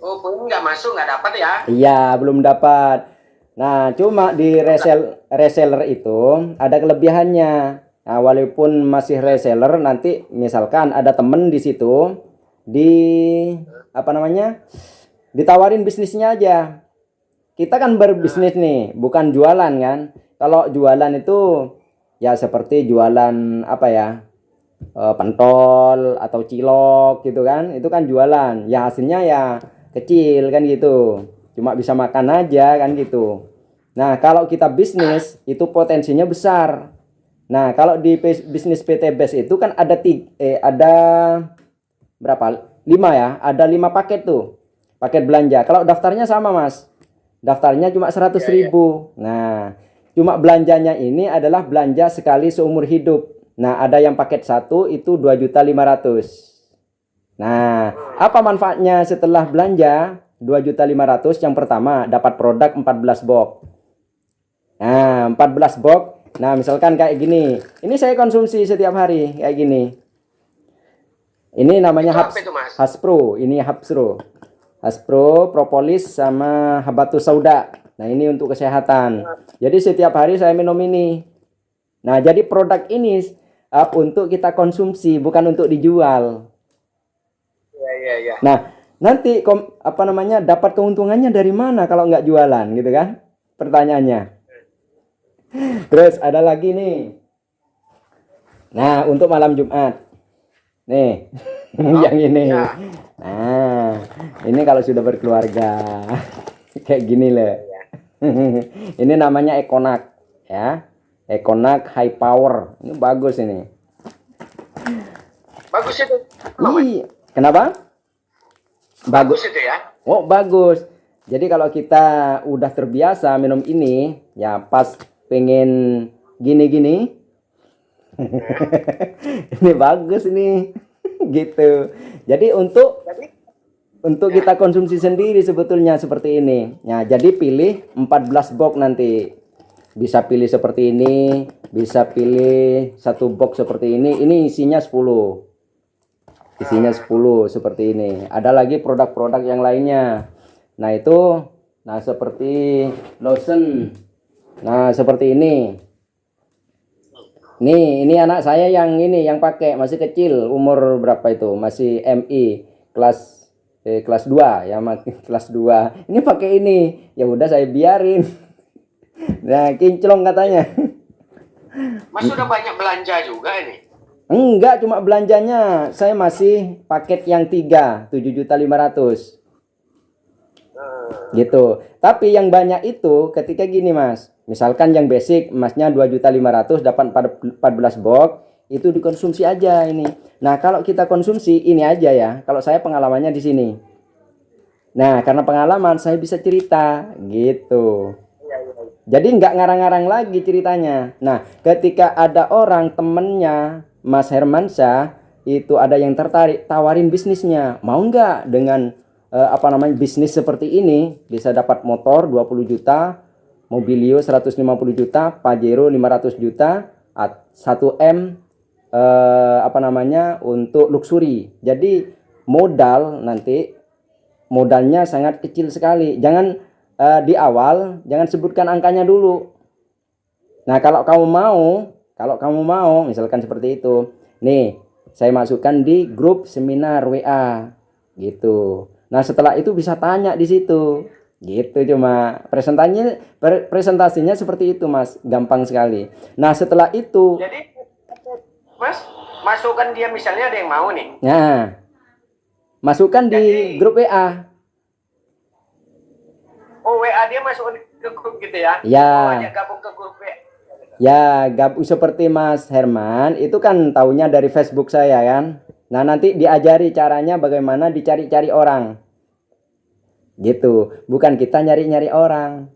Speaker 2: Oh, poin nggak masuk, nggak dapat ya?
Speaker 1: Iya, belum dapat. Nah, cuma di reseller itu ada kelebihannya. Nah, walaupun masih reseller, nanti misalkan ada temen di situ di apa namanya? Ditawarin bisnisnya aja. Kita kan berbisnis nih, bukan jualan kan. Kalau jualan itu ya seperti jualan apa ya? Pentol atau cilok gitu kan. Itu kan jualan. Ya hasilnya ya kecil kan gitu. Cuma bisa makan aja kan gitu. Nah, kalau kita bisnis itu potensinya besar. Nah, kalau di bisnis PT Best itu kan ada ada berapa? 5 ya. Ada 5 paket tuh. Paket belanja. Kalau daftarnya sama, Mas. Daftarnya cuma 100.000. Nah, cuma belanjanya ini adalah belanja sekali seumur hidup. Nah, ada yang paket 1 itu 2.500.000. Nah, apa manfaatnya setelah belanja 2.500.000? Yang pertama, dapat produk 14 box. Nah, 14 box. Nah, misalkan kayak gini. Ini saya konsumsi setiap hari kayak gini. Ini namanya Haspro. Ini Haspro. Haspro, propolis sama habatus sauda. Nah, ini untuk kesehatan. Jadi setiap hari saya minum ini. Nah, jadi produk ini untuk kita konsumsi, bukan untuk dijual.
Speaker 2: Iya.
Speaker 1: Nah, nanti apa namanya dapat keuntungannya dari mana kalau nggak jualan gitu kan? Pertanyaannya. Terus ada lagi nih. Nah, untuk malam Jumat. Nih, yang ini. Nah, ini kalau sudah berkeluarga. Kayak gini loh. Ini namanya Ekonak ya. Econac High Power. Ini bagus ini.
Speaker 2: Bagus itu. Mas.
Speaker 1: Ih, kenapa?
Speaker 2: Bagus itu ya.
Speaker 1: Oh, bagus. Jadi kalau kita udah terbiasa minum ini, ya pas pengen gini-gini, ini bagus ini. Gitu. Jadi untuk kita konsumsi sendiri sebetulnya seperti ini. Nah, jadi pilih 14 box nanti. Bisa pilih seperti ini, bisa pilih satu box seperti ini. Ini isinya 10. Isinya 10 seperti ini. Ada lagi produk-produk yang lainnya. Nah, seperti lotion. Nah, seperti ini. Ini anak saya yang pakai, masih kecil, umur berapa itu? Masih MI kelas 2 ya, kelas 2. Ini pakai ini. Ya udah saya biarin. Nah, kinclong katanya.
Speaker 2: Mas sudah banyak belanja juga ini.
Speaker 1: Enggak, cuma belanjanya saya masih paket yang 3, 7.500.000. Gitu. Tapi yang banyak itu ketika gini, Mas. Misalkan yang basic Masnya 2.500.000 dapat 14 box, itu dikonsumsi aja ini. Nah, kalau kita konsumsi ini aja ya. Kalau saya pengalamannya di sini. Nah, karena pengalaman saya bisa cerita gitu. Jadi nggak ngarang-ngarang lagi ceritanya. Nah, ketika ada orang temennya Mas Hermansyah itu ada yang tertarik, tawarin bisnisnya. Mau nggak dengan bisnis seperti ini? Bisa dapat motor 20 juta, Mobilio 150 juta, Pajero 500 juta, 1M untuk luxury. Jadi modalnya sangat kecil sekali. Jangan di awal jangan sebutkan angkanya dulu. Nah, kalau kamu mau misalkan seperti itu. Nih, saya masukkan di grup seminar WA gitu. Nah, setelah itu bisa tanya di situ. Gitu, cuma presentasinya seperti itu, Mas. Gampang sekali. Nah, setelah itu
Speaker 2: Jadi Mas masukkan dia, misalnya ada yang mau nih.
Speaker 1: Nah, masukkan di grup WA.
Speaker 2: Oh, WA dia masuk ke grup gitu ya?
Speaker 1: Ya.
Speaker 2: Oh, ajak gabung ke grup WA.
Speaker 1: Ya, gabung seperti Mas Herman, itu kan taunya dari Facebook saya kan. Nah, nanti diajari caranya bagaimana dicari-cari orang. Gitu, bukan kita nyari-nyari orang.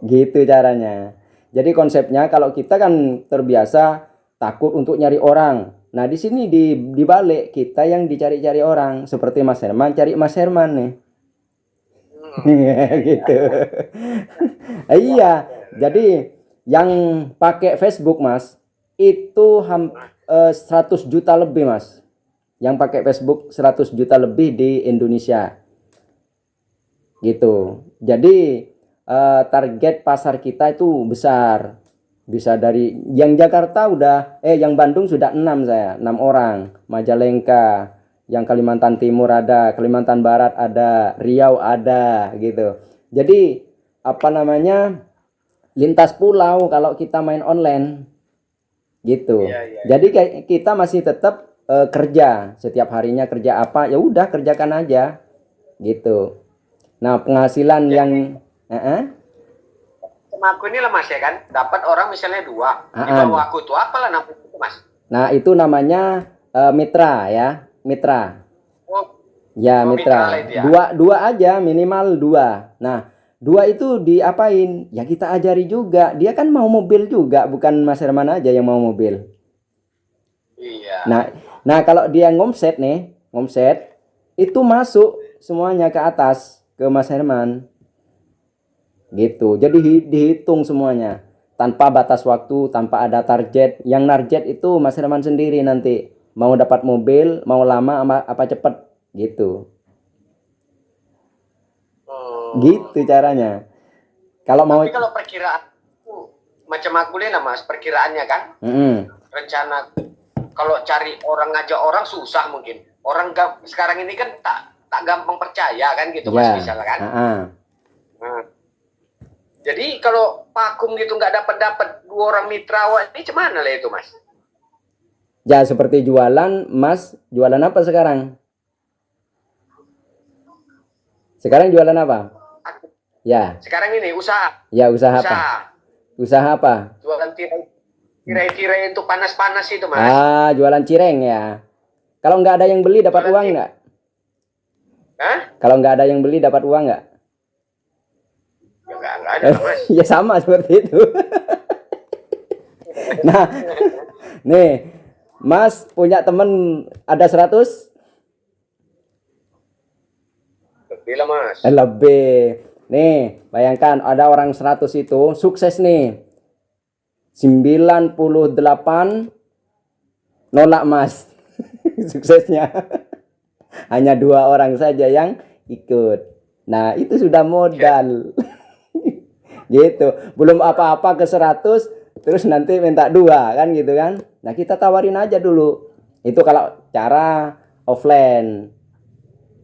Speaker 1: Gitu caranya. Jadi konsepnya kalau kita kan terbiasa takut untuk nyari orang. Nah, di sini dibalik kita yang dicari-cari orang, seperti Mas Herman cari Mas Herman nih. Gitu. Iya, jadi yang pakai Facebook, Mas, itu 100 juta lebih, Mas. Yang pakai Facebook 100 juta lebih di Indonesia. Gitu. Jadi target pasar kita itu besar. Bisa dari yang Jakarta yang Bandung sudah 6 saya, 6 orang. Majalengka, yang Kalimantan Timur ada, Kalimantan Barat ada, Riau ada gitu. Jadi lintas pulau kalau kita main online gitu. Jadi kita masih tetap kerja, setiap harinya kerja apa, ya udah kerjakan aja gitu. Nah, penghasilan yang
Speaker 2: sama aku ini lah, Mas, ya kan, dapat orang misalnya 2 di bawah aku tuh, apalah namanya itu, Mas?
Speaker 1: Nah, itu namanya mitra ya, mitra.
Speaker 2: Oh,
Speaker 1: ya, mitra. Dua aja, minimal 2. Nah, 2 itu diapain? Ya kita ajari juga. Dia kan mau mobil juga, bukan Mas Herman aja yang mau mobil.
Speaker 2: Iya.
Speaker 1: Nah kalau dia ngomset itu masuk semuanya ke atas ke Mas Herman. Gitu. Jadi dihitung semuanya tanpa batas waktu, tanpa ada target. Yang target itu Mas Herman sendiri nanti. Mau dapat mobil, mau lama apa cepet gitu. Gitu caranya.
Speaker 2: Tapi kalau perkiraan macam aku lah, Mas, perkiraannya kan. Rencana kalau cari orang, ngajak orang susah mungkin. Orang sekarang ini kan tak gampang percaya kan gitu, Mas, misalnya kan. Jadi kalau vakum gitu nggak dapat 2 orang mitra, ini cemana lah itu, Mas?
Speaker 1: Ya seperti jualan, Mas. Jualan apa sekarang? Sekarang jualan apa?
Speaker 2: Aku.
Speaker 1: Ya.
Speaker 2: Sekarang ini usaha.
Speaker 1: Ya, usaha apa? Usaha apa?
Speaker 2: Jualan tirai itu panas-panas itu, Mas.
Speaker 1: Ah, jualan cireng ya. Kalau nggak ada yang beli dapat
Speaker 2: Jualan
Speaker 1: uang
Speaker 2: tirai.
Speaker 1: nggak?
Speaker 2: Hah?
Speaker 1: Kalau nggak ada yang beli dapat uang nggak?
Speaker 2: Ya nggak ada lah, Mas.
Speaker 1: Ya sama seperti itu. Nah, nih, Mas punya temen ada 100?
Speaker 2: Lebih lah, Mas.
Speaker 1: Lebih. Nih, bayangkan ada orang 100 itu sukses nih. 98 nolak, Mas. Suksesnya. Hanya 2 orang saja yang ikut. Nah, itu sudah modal. Gitu. Belum apa-apa ke 100, terus nanti minta 2 kan gitu kan. Nah, kita tawarin aja dulu. Itu kalau cara offline.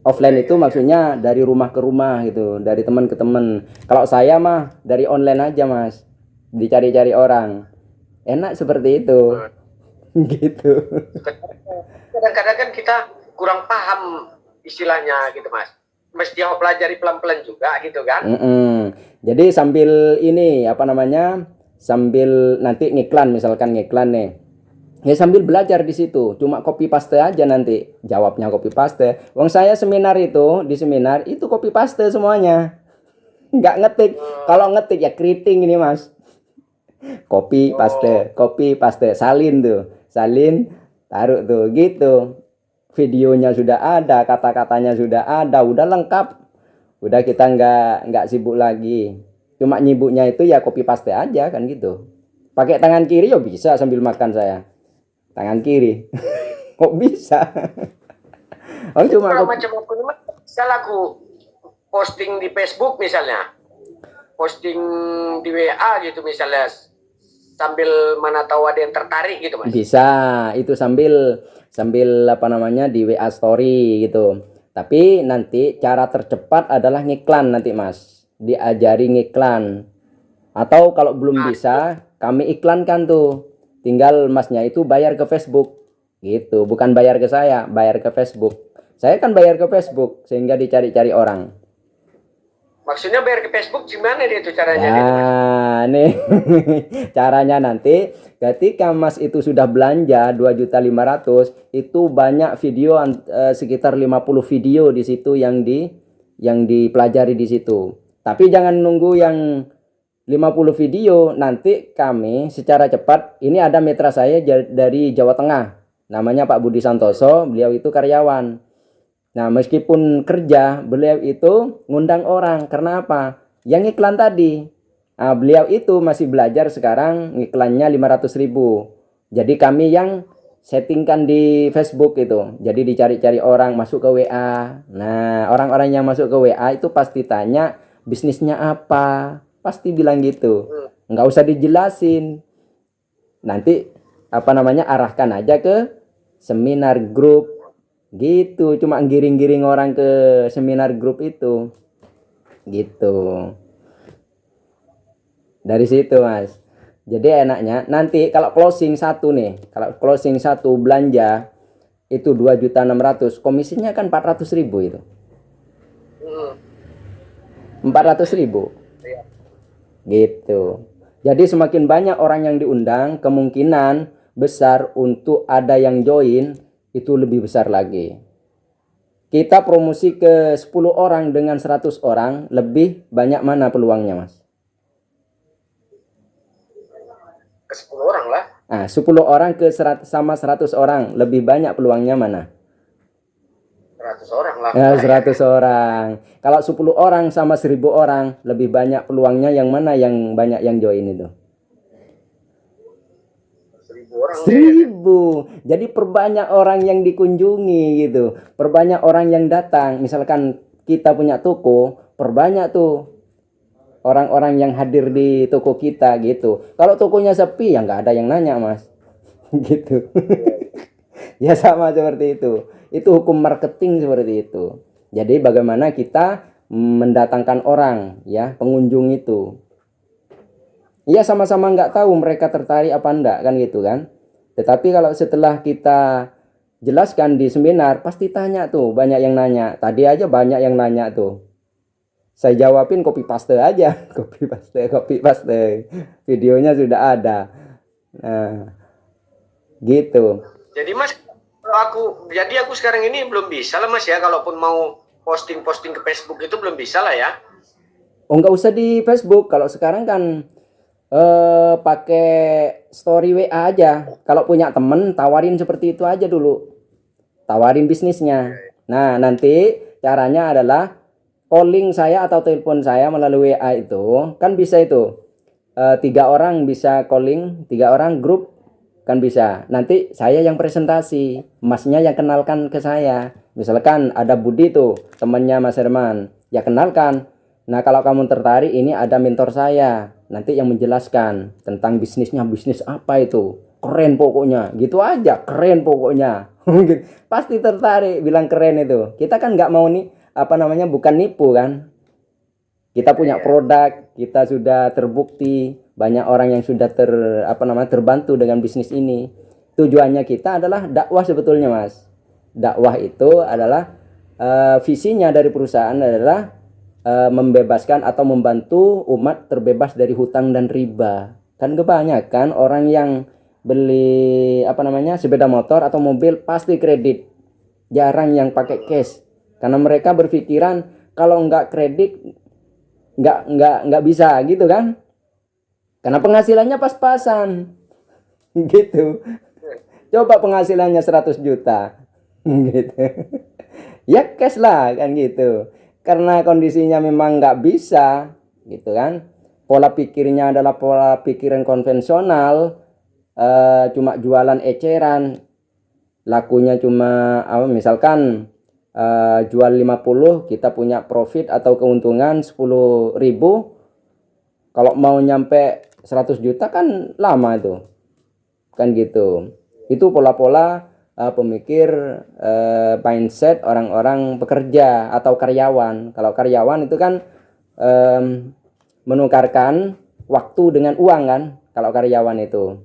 Speaker 1: Offline itu maksudnya dari rumah ke rumah gitu, dari teman ke teman. Kalau saya mah dari online aja, Mas. Dicari-cari orang. Enak seperti itu. Gitu.
Speaker 2: Kadang-kadang kan kita kurang paham istilahnya gitu, Mas. Mesti pelajari pelan-pelan juga gitu kan.
Speaker 1: Jadi sambil ini apa namanya? Sambil nanti ngiklan, misalkan ngiklan nih. Ya sambil belajar di situ, cuma copy paste aja nanti. Jawabnya copy paste. Wong saya seminar itu, di seminar itu copy paste semuanya. Nggak ngetik. Kalau ngetik ya keriting ini, Mas. Copy paste, salin tuh. Salin, taruh tuh gitu. Videonya sudah ada, kata-katanya sudah ada, udah lengkap. Udah kita nggak sibuk lagi. Cuma nyibuknya itu ya copy paste aja kan gitu. Pakai tangan kiri ya bisa sambil makan saya. Tangan kiri. Kok bisa? Oh, cuma
Speaker 2: kalau macam aku ini, misal aku posting di Facebook misalnya, posting di WA gitu misalnya, sambil mana tahu ada yang tertarik gitu, Mas.
Speaker 1: Bisa, itu sambil apa namanya di WA story gitu. Tapi nanti cara tercepat adalah ngiklan nanti, Mas. Diajari ngiklan. Atau kalau belum bisa, kami iklankan tuh. Tinggal Masnya itu bayar ke Facebook. Gitu, bukan bayar ke saya, bayar ke Facebook. Saya kan bayar ke Facebook sehingga dicari-cari orang.
Speaker 2: Maksudnya bayar ke Facebook gimana dia itu caranya?
Speaker 1: Nah, nih caranya nanti ketika Mas itu sudah belanja 2.500.000 itu banyak video sekitar 50 video di situ yang dipelajari di situ. Tapi jangan nunggu yang 50 video, nanti kami secara cepat, ini ada mitra saya dari Jawa Tengah, namanya Pak Budi Santoso, beliau itu karyawan. Nah, meskipun kerja, beliau itu ngundang orang, karena apa? Yang iklan tadi. Nah, beliau itu masih belajar sekarang, iklannya 500.000. Jadi kami yang settingkan di Facebook itu. Jadi dicari-cari orang masuk ke WA. Nah, orang-orang yang masuk ke WA itu pasti tanya bisnisnya apa. Pasti bilang gitu. Nggak usah dijelasin. Nanti apa namanya arahkan aja ke seminar grup. Gitu. Cuma giring-giring orang ke seminar grup itu. Gitu. Dari situ, Mas. Jadi enaknya nanti kalau closing satu nih. Kalau closing satu belanja itu 2.600.000. Komisinya kan 400.000 itu. 400.000. Gitu. Jadi semakin banyak orang yang diundang, kemungkinan besar untuk ada yang join itu lebih besar lagi. Kita promosi ke 10 orang dengan 100 orang, lebih banyak mana peluangnya, Mas?
Speaker 2: Ke 10 orang lah.
Speaker 1: Nah, 10 orang ke 100 sama 100 orang, lebih banyak peluangnya mana?
Speaker 2: 100 orang lah.
Speaker 1: Ya, 100 orang. Kalau 10 orang sama 1.000 orang, lebih banyak peluangnya yang mana yang banyak yang join itu?
Speaker 2: 1.000 orang.
Speaker 1: 1.000. Jadi perbanyak orang yang dikunjungi gitu. Perbanyak orang yang datang. Misalkan kita punya toko, perbanyak tuh orang-orang yang hadir di toko kita gitu. Kalau tokonya sepi ya nggak ada yang nanya, Mas. Gitu. Ya sama seperti itu. Itu hukum marketing seperti itu. Jadi bagaimana kita mendatangkan orang ya, pengunjung itu. Ya sama-sama nggak tahu mereka tertarik apa enggak kan gitu kan. Tetapi kalau setelah kita jelaskan di seminar pasti tanya tuh, banyak yang nanya. Tadi aja banyak yang nanya tuh. Saya jawabin copy paste aja, copy paste. Videonya sudah ada. Nah, gitu.
Speaker 2: Jadi Mas, jadi aku sekarang ini belum bisa lah Mas ya, kalaupun mau posting ke Facebook itu belum bisa lah ya.
Speaker 1: Oh, nggak usah di Facebook. Kalau sekarang kan pakai story WA aja. Kalau punya temen, tawarin seperti itu aja dulu. Tawarin bisnisnya. Nah, nanti caranya adalah calling saya atau telepon saya melalui WA itu. Kan bisa itu. 3 orang bisa calling, 3 orang grup kan bisa. Nanti saya yang presentasi, Masnya yang kenalkan ke saya. Misalkan ada Budi tuh, temannya Mas Herman. Ya kenalkan. Nah, kalau kamu tertarik, ini ada mentor saya. Nanti yang menjelaskan tentang bisnisnya, bisnis apa itu. Keren pokoknya, gitu aja, keren pokoknya. Pasti tertarik, bilang keren itu. Kita kan nggak mau nih, bukan nipu kan. Kita punya produk, kita sudah terbukti, banyak orang yang sudah terbantu dengan bisnis ini. Tujuannya kita adalah dakwah sebetulnya, Mas. Dakwah itu adalah visinya dari perusahaan adalah membebaskan atau membantu umat terbebas dari hutang dan riba. Kan kebanyakan orang yang beli sepeda motor atau mobil pasti kredit, jarang yang pakai cash karena mereka berpikiran kalau nggak kredit nggak bisa gitu kan, karena penghasilannya pas-pasan gitu. Coba penghasilannya 100 juta gitu ya cash lah kan gitu, karena kondisinya memang nggak bisa gitu kan. Pola pikirnya adalah pola pikiran konvensional, cuma jualan eceran, lakunya cuma misalkan jual 50, kita punya profit atau keuntungan 10.000. Kalau mau nyampe 100 juta kan lama itu kan gitu. Itu pola-pola pemikir mindset orang-orang pekerja atau karyawan. Kalau karyawan itu kan menukarkan waktu dengan uang kan, kalau karyawan itu.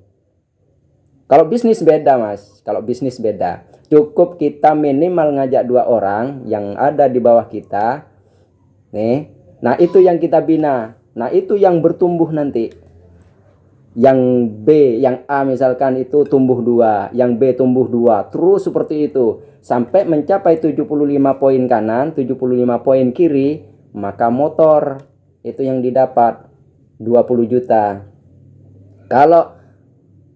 Speaker 1: Kalau bisnis beda, Mas. Kalau bisnis beda. Cukup kita minimal ngajak 2 orang yang ada di bawah kita. Nih. Nah, itu yang kita bina. Nah, itu yang bertumbuh nanti. Yang B, yang A misalkan itu tumbuh 2, yang B tumbuh 2. Terus seperti itu sampai mencapai 75 poin kanan, 75 poin kiri, maka motor itu yang didapat 20 juta. Kalau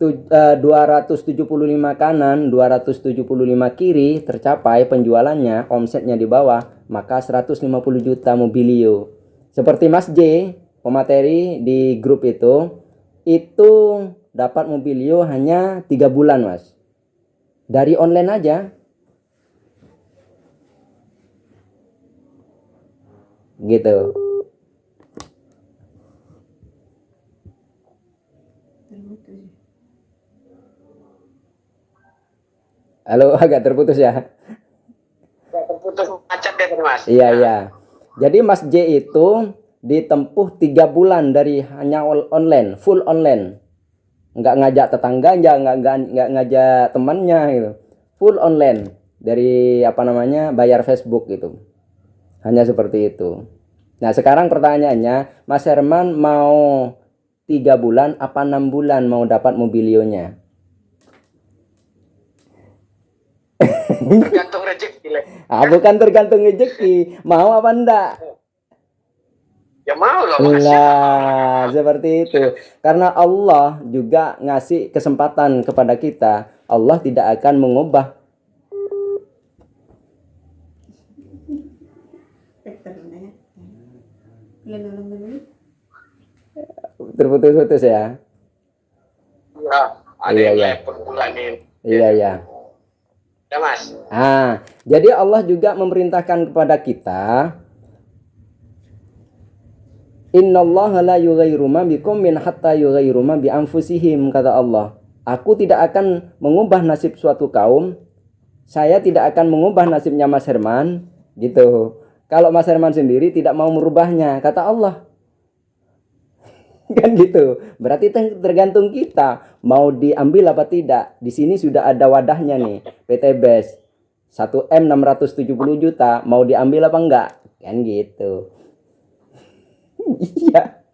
Speaker 1: 275 kanan, 275 kiri tercapai penjualannya, omsetnya di bawah, maka 150 juta mobilio. Seperti Mas J, pemateri di grup itu dapat mobilio hanya 3 bulan, Mas. Dari online aja. Gitu. Halo, agak terputus ya.
Speaker 2: Terputus macet ya Mas.
Speaker 1: Iya, iya. Jadi Mas J itu ditempuh 3 bulan dari hanya online, full online. Nggak ngajak tetangganya, nggak ngajak temannya gitu. Full online dari bayar Facebook gitu. Hanya seperti itu. Nah, sekarang pertanyaannya, Mas Herman mau 3 bulan apa 6 bulan mau dapat mobilionya?
Speaker 2: Tergantung rezeki.
Speaker 1: Bukan tergantung rezeki, mau apa enggak?
Speaker 2: Ya mau loh.
Speaker 1: Lah, seperti itu. Karena Allah juga ngasih kesempatan kepada kita. Allah tidak akan mengubah. Terputus-putus ya.
Speaker 2: Ya, ada
Speaker 1: Iya,
Speaker 2: yang
Speaker 1: iya.
Speaker 2: lepon pula nih.
Speaker 1: Iya, iya.
Speaker 2: Ya Mas.
Speaker 1: Jadi Allah juga memerintahkan kepada kita, Innallaha la yughayyiru ma biqaumin hatta yughayyiru ma bi anfusihim, kata Allah. Aku tidak akan mengubah nasib suatu kaum, saya tidak akan mengubah nasibnya Mas Herman, gitu. Kalau Mas Herman sendiri tidak mau merubahnya, kata Allah. Kan gitu. Berarti tergantung kita mau diambil apa tidak. Di sini sudah ada wadahnya nih, PT BES 1M 670 juta, mau diambil apa enggak? Kan gitu. Iya.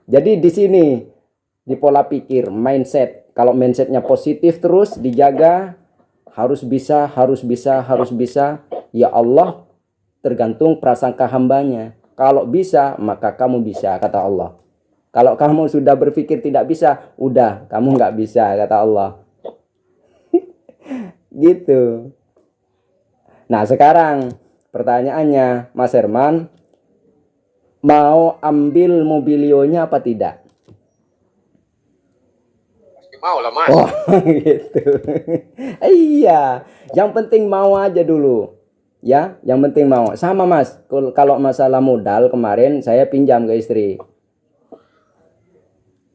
Speaker 1: Jadi di sini di pola pikir, mindset. Kalau mindsetnya positif terus dijaga, harus bisa, harus bisa, harus bisa. Ya Allah, tergantung prasangka hambanya. Kalau bisa, maka kamu bisa, kata Allah. Kalau kamu sudah berpikir tidak bisa, udah, kamu nggak bisa, kata Allah. Gitu. Nah, sekarang pertanyaannya, Mas Herman, mau ambil mobilionya apa tidak?
Speaker 2: Pasti mau lah Mas.
Speaker 1: Oh, gitu. Iya, yang penting mau aja dulu. Ya, yang penting mau. Sama Mas, kalau masalah modal kemarin saya pinjam ke istri.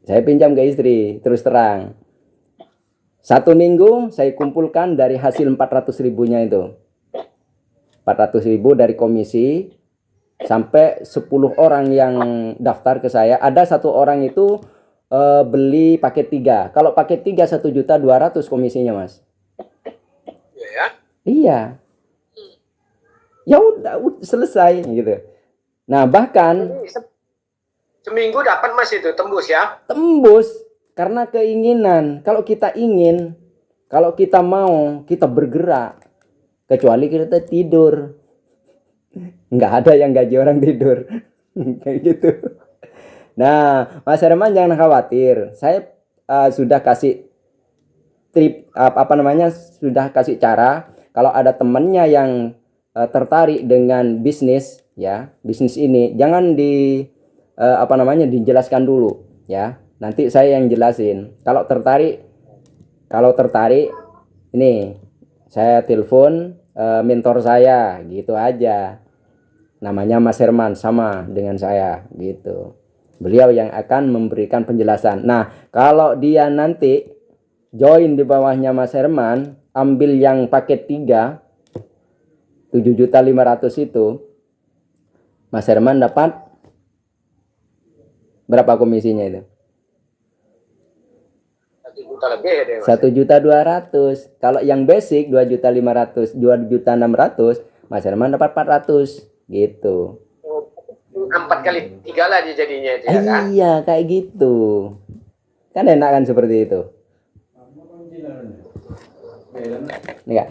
Speaker 1: Saya pinjam ke istri, terus terang. 1 minggu saya kumpulkan dari hasil 400 ribunya itu. 400 ribu dari komisi, sampai 10 orang yang daftar ke saya. Ada 1 orang itu beli paket 3. Kalau paket 3 1.200.000 komisinya, Mas.
Speaker 2: Iya ya.
Speaker 1: Iya. Ya udah selesai gitu. Nah, bahkan
Speaker 2: Seminggu dapat Mas itu tembus ya.
Speaker 1: tembus karena keinginan. Kalau kita ingin, kalau kita mau, kita bergerak. Kecuali kita tidur. Nggak ada yang gaji orang tidur. Kayak gitu. Nah, Mas Herman jangan khawatir. Saya sudah kasih trip apa namanya, sudah kasih cara. Kalau ada temennya yang tertarik dengan bisnis, ya, bisnis ini jangan apa namanya, dijelaskan dulu, ya. Nanti saya yang jelasin. Kalau tertarik, ini saya telepon mentor saya, gitu aja. Namanya Mas Herman, sama dengan saya, gitu. Beliau yang akan memberikan penjelasan. Nah, kalau dia nanti join di bawahnya Mas Herman, ambil yang paket 3, 7.500.000 itu, Mas Herman dapat berapa komisinya itu?
Speaker 2: 1 juta lebih ya deh Mas.
Speaker 1: 1.200.000. Kalau yang basic 2.500.000, 2.600.000, Mas Herman dapat 400, gitu.
Speaker 2: 4 kali 3 lah dia jadinya itu ya kan.
Speaker 1: Iya, kayak gitu. Kan enak kan seperti itu. Enggak?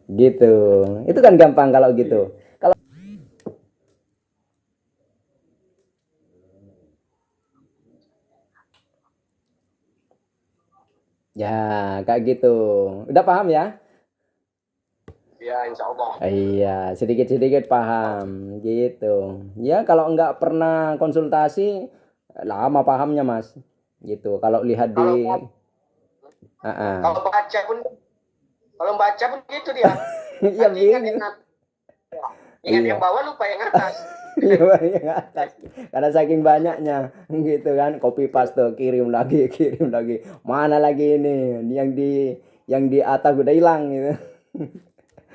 Speaker 1: Gitu. Itu kan gampang kalau gitu. Kalau ya, kayak gitu. Udah paham ya?
Speaker 2: Ya insya Allah.
Speaker 1: Iya, sedikit-sedikit paham gitu. Ya, kalau nggak pernah konsultasi, lama pahamnya, Mas. Gitu. Kalau lihat
Speaker 2: Kalau
Speaker 1: di
Speaker 2: kalau baca pun gitu dia.
Speaker 1: Iya,
Speaker 2: Nanti ingat
Speaker 1: bingung.
Speaker 2: ingat
Speaker 1: Iya.
Speaker 2: yang bawah lupa yang atas.
Speaker 1: Iya, yang atas. Karena saking banyaknya gitu kan, copy paste, kirim lagi, kirim lagi. Mana lagi ini? Yang di atas udah hilang gitu.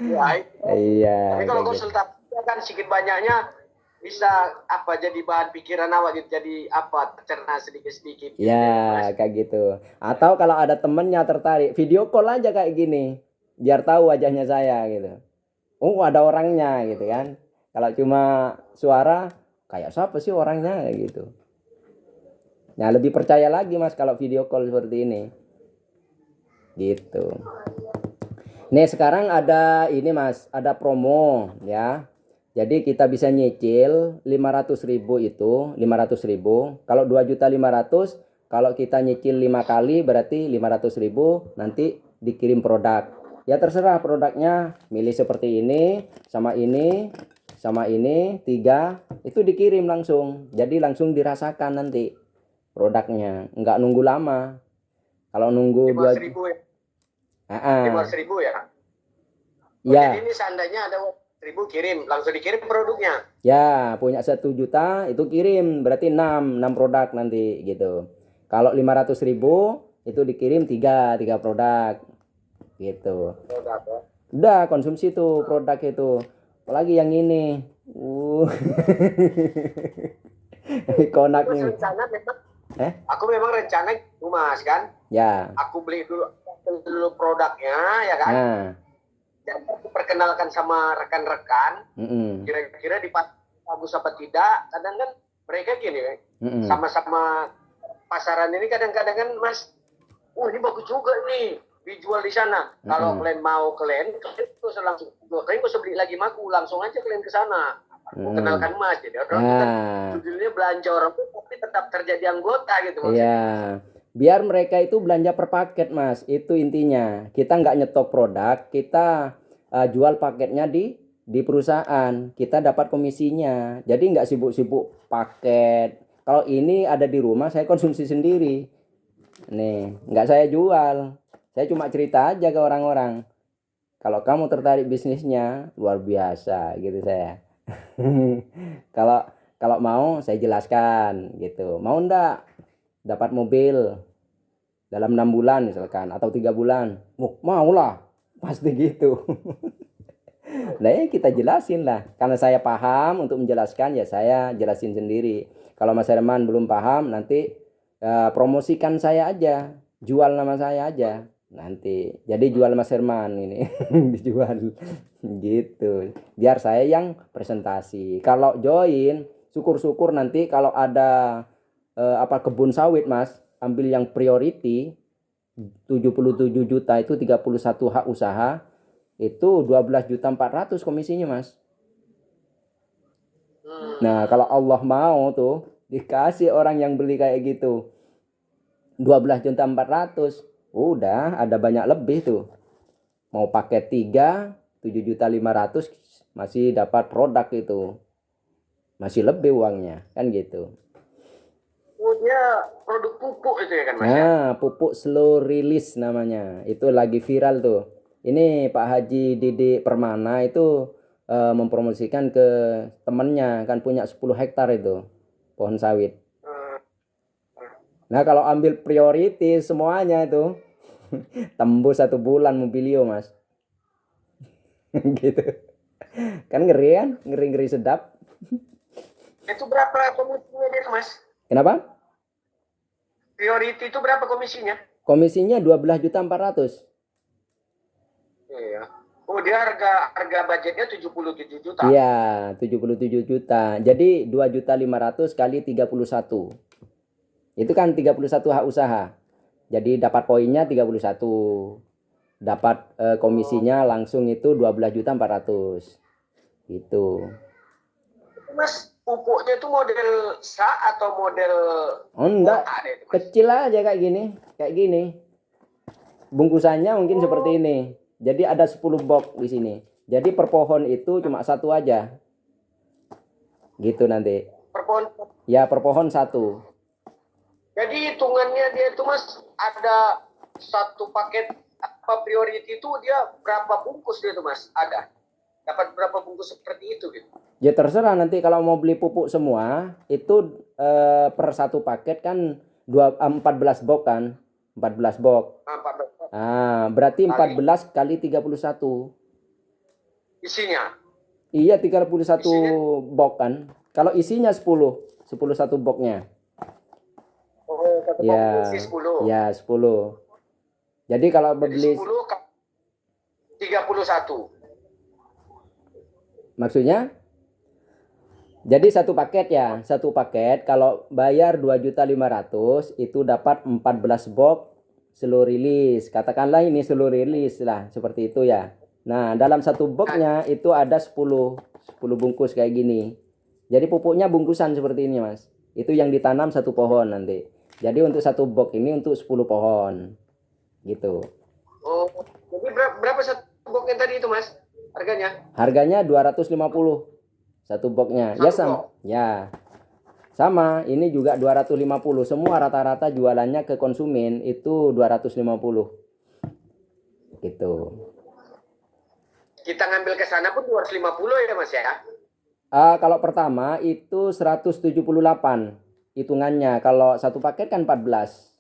Speaker 2: Ya,
Speaker 1: Iya,
Speaker 2: tapi kalau
Speaker 1: kayak gitu.
Speaker 2: konsultasi kan sedikit banyaknya bisa apa jadi bahan pikiran awak gitu, jadi apa tercerna sedikit-sedikit gitu ya
Speaker 1: Ya,
Speaker 2: Mas.
Speaker 1: kayak gitu. Atau kalau ada temennya tertarik, video call aja kayak gini. Biar tahu wajahnya saya gitu. Oh, ada orangnya gitu kan. Kalau cuma suara, kayak siapa sih orangnya kayak gitu. Nah, lebih percaya lagi Mas kalau video call seperti ini. Gitu. Nih, sekarang ada ini Mas, ada promo ya. Jadi kita bisa nyicil 500.000 itu, 500.000. Kalau 2.500.000, kalau kita nyicil 5 kali berarti 500.000, nanti dikirim produk. Ya terserah produknya, milih seperti ini, sama ini, sama ini, 3, itu dikirim langsung. Jadi langsung dirasakan nanti produknya, nggak nunggu lama. Kalau nunggu
Speaker 2: 500.000 ya. 500.000 ya. Oh,
Speaker 1: ya.
Speaker 2: jadi ini seandainya ada 1.000 kirim, langsung dikirim produknya.
Speaker 1: Ya, punya 1 juta itu kirim berarti 6 produk nanti gitu. Kalau 500.000 itu dikirim 3 produk gitu.
Speaker 2: Produk ya.
Speaker 1: Udah konsumsi tuh produk itu. Apalagi yang ini. Konak
Speaker 2: Terus
Speaker 1: nih.
Speaker 2: rencana memang aku memang rencana itu Mas kan.
Speaker 1: Ya.
Speaker 2: Aku beli dulu produknya ya kan.
Speaker 1: Nah.
Speaker 2: Dan aku perkenalkan sama rekan-rekan. Kira-kira di bagus apa tidak. Kadang kan mereka gini, sama-sama pasaran ini kadang-kadang kan Mas, ini bagus juga nih dijual di sana. Kalau kalian mau kalian terus langsung kalian gak usah beli lagi maku, langsung aja kalian ke sana. Aku kenalkan Mas, jadi orang kan judulnya belanja orang tuh tapi tetap terjadi anggota gitu maksudnya.
Speaker 1: Iya, biar mereka itu belanja per paket Mas, itu intinya. Kita nggak nyetok produk, kita jual paketnya di perusahaan, kita dapat komisinya. Jadi nggak sibuk-sibuk paket. Kalau ini ada di rumah, saya konsumsi sendiri. Nih, nggak saya jual. Saya cuma cerita aja ke orang-orang. Kalau kamu tertarik bisnisnya, luar biasa gitu saya. Kalau kalau mau saya jelaskan gitu. Mau ndak dapat mobil dalam 6 bulan misalkan atau 3 bulan? Mau lah. Pasti gitu. Nah ya kita jelasin lah. Karena saya paham untuk menjelaskan ya saya jelasin sendiri. Kalau Mas Herman belum paham nanti promosikan saya aja. Jual nama saya aja. Nanti jadi jual Mas Herman ini. Dijual gitu. Biar saya yang presentasi. Kalau join syukur-syukur nanti kalau ada kebun sawit Mas, ambil yang priority 77 juta itu 31 hak usaha, itu 12.400.000 komisinya Mas. Nah kalau Allah mau tuh dikasih orang yang beli kayak gitu 12.400.000, udah ada banyak lebih tuh. Mau paket 3 7.500.000 masih dapat produk itu, masih lebih uangnya kan gitu.
Speaker 2: Dia produk pupuk itu ya kan Mas?
Speaker 1: Nah, pupuk slow release namanya. Itu lagi viral tuh. Ini Pak Haji Didik Permana itu mempromosikan ke temennya, kan punya 10 hektar itu pohon sawit. Nah, kalau ambil priority semuanya itu tembus 1 bulan mobilio Mas. Gitu. Kan ngeri kan? Ngeri-ngeri sedap.
Speaker 2: Itu berapa komisinya dia Mas?
Speaker 1: Kenapa?
Speaker 2: Priority itu berapa komisinya?
Speaker 1: Komisinya 12.400.000.
Speaker 2: Iya. Oh, dia harga budgetnya 77 juta.
Speaker 1: Iya, 77 juta. Jadi 2.500.000 kali 31. Itu kan 31 hak usaha. Jadi dapat poinnya 31. Dapat komisinya langsung itu 12.400.000. Gitu.
Speaker 2: Mas, pupuknya itu model sa atau model
Speaker 1: enggak, kecil aja kayak gini. Kayak gini. Bungkusannya mungkin seperti ini. Jadi ada 10 box di sini. Jadi per pohon itu cuma 1 aja. Gitu nanti.
Speaker 2: Per pohon?
Speaker 1: Ya, per pohon 1.
Speaker 2: Jadi hitungannya dia itu Mas, ada 1 paket priority itu dia berapa bungkus dia itu Mas? Ada. Dapat berapa bungkus seperti itu gitu?
Speaker 1: Ya terserah nanti kalau mau beli pupuk semua itu per 1 paket kan 14 box kan. 14 box.
Speaker 2: 14.
Speaker 1: Berarti 14 kali 31.
Speaker 2: Isinya?
Speaker 1: Iya 31 box kan. Kalau isinya 10 1 boxnya.
Speaker 2: Oh, 1
Speaker 1: ya,
Speaker 2: box isi 10.
Speaker 1: Ya 10. Jadi kalau beli
Speaker 2: 10 31.
Speaker 1: Maksudnya? Jadi 1 paket ya, 1 paket kalau bayar 2.500.000 itu dapat 14 box slow release. Katakanlah ini slow release lah, seperti itu ya. Nah, dalam 1 boxnya itu ada 10 bungkus kayak gini. Jadi pupuknya bungkusan seperti ini, Mas. Itu yang ditanam 1 pohon nanti. Jadi untuk 1 box ini untuk 10 pohon. Gitu.
Speaker 2: Oh, jadi berapa 1 boxnya tadi itu, Mas? Harganya?
Speaker 1: Harganya 250. 1 boxnya. Ya sama. Ya. Sama, ini juga 250. Semua rata-rata jualannya ke konsumen itu 250. Gitu.
Speaker 2: Kita ngambil ke sana pun 250 ya, Mas ya?
Speaker 1: Kalau pertama itu 178 hitungannya. Kalau 1 paket kan 14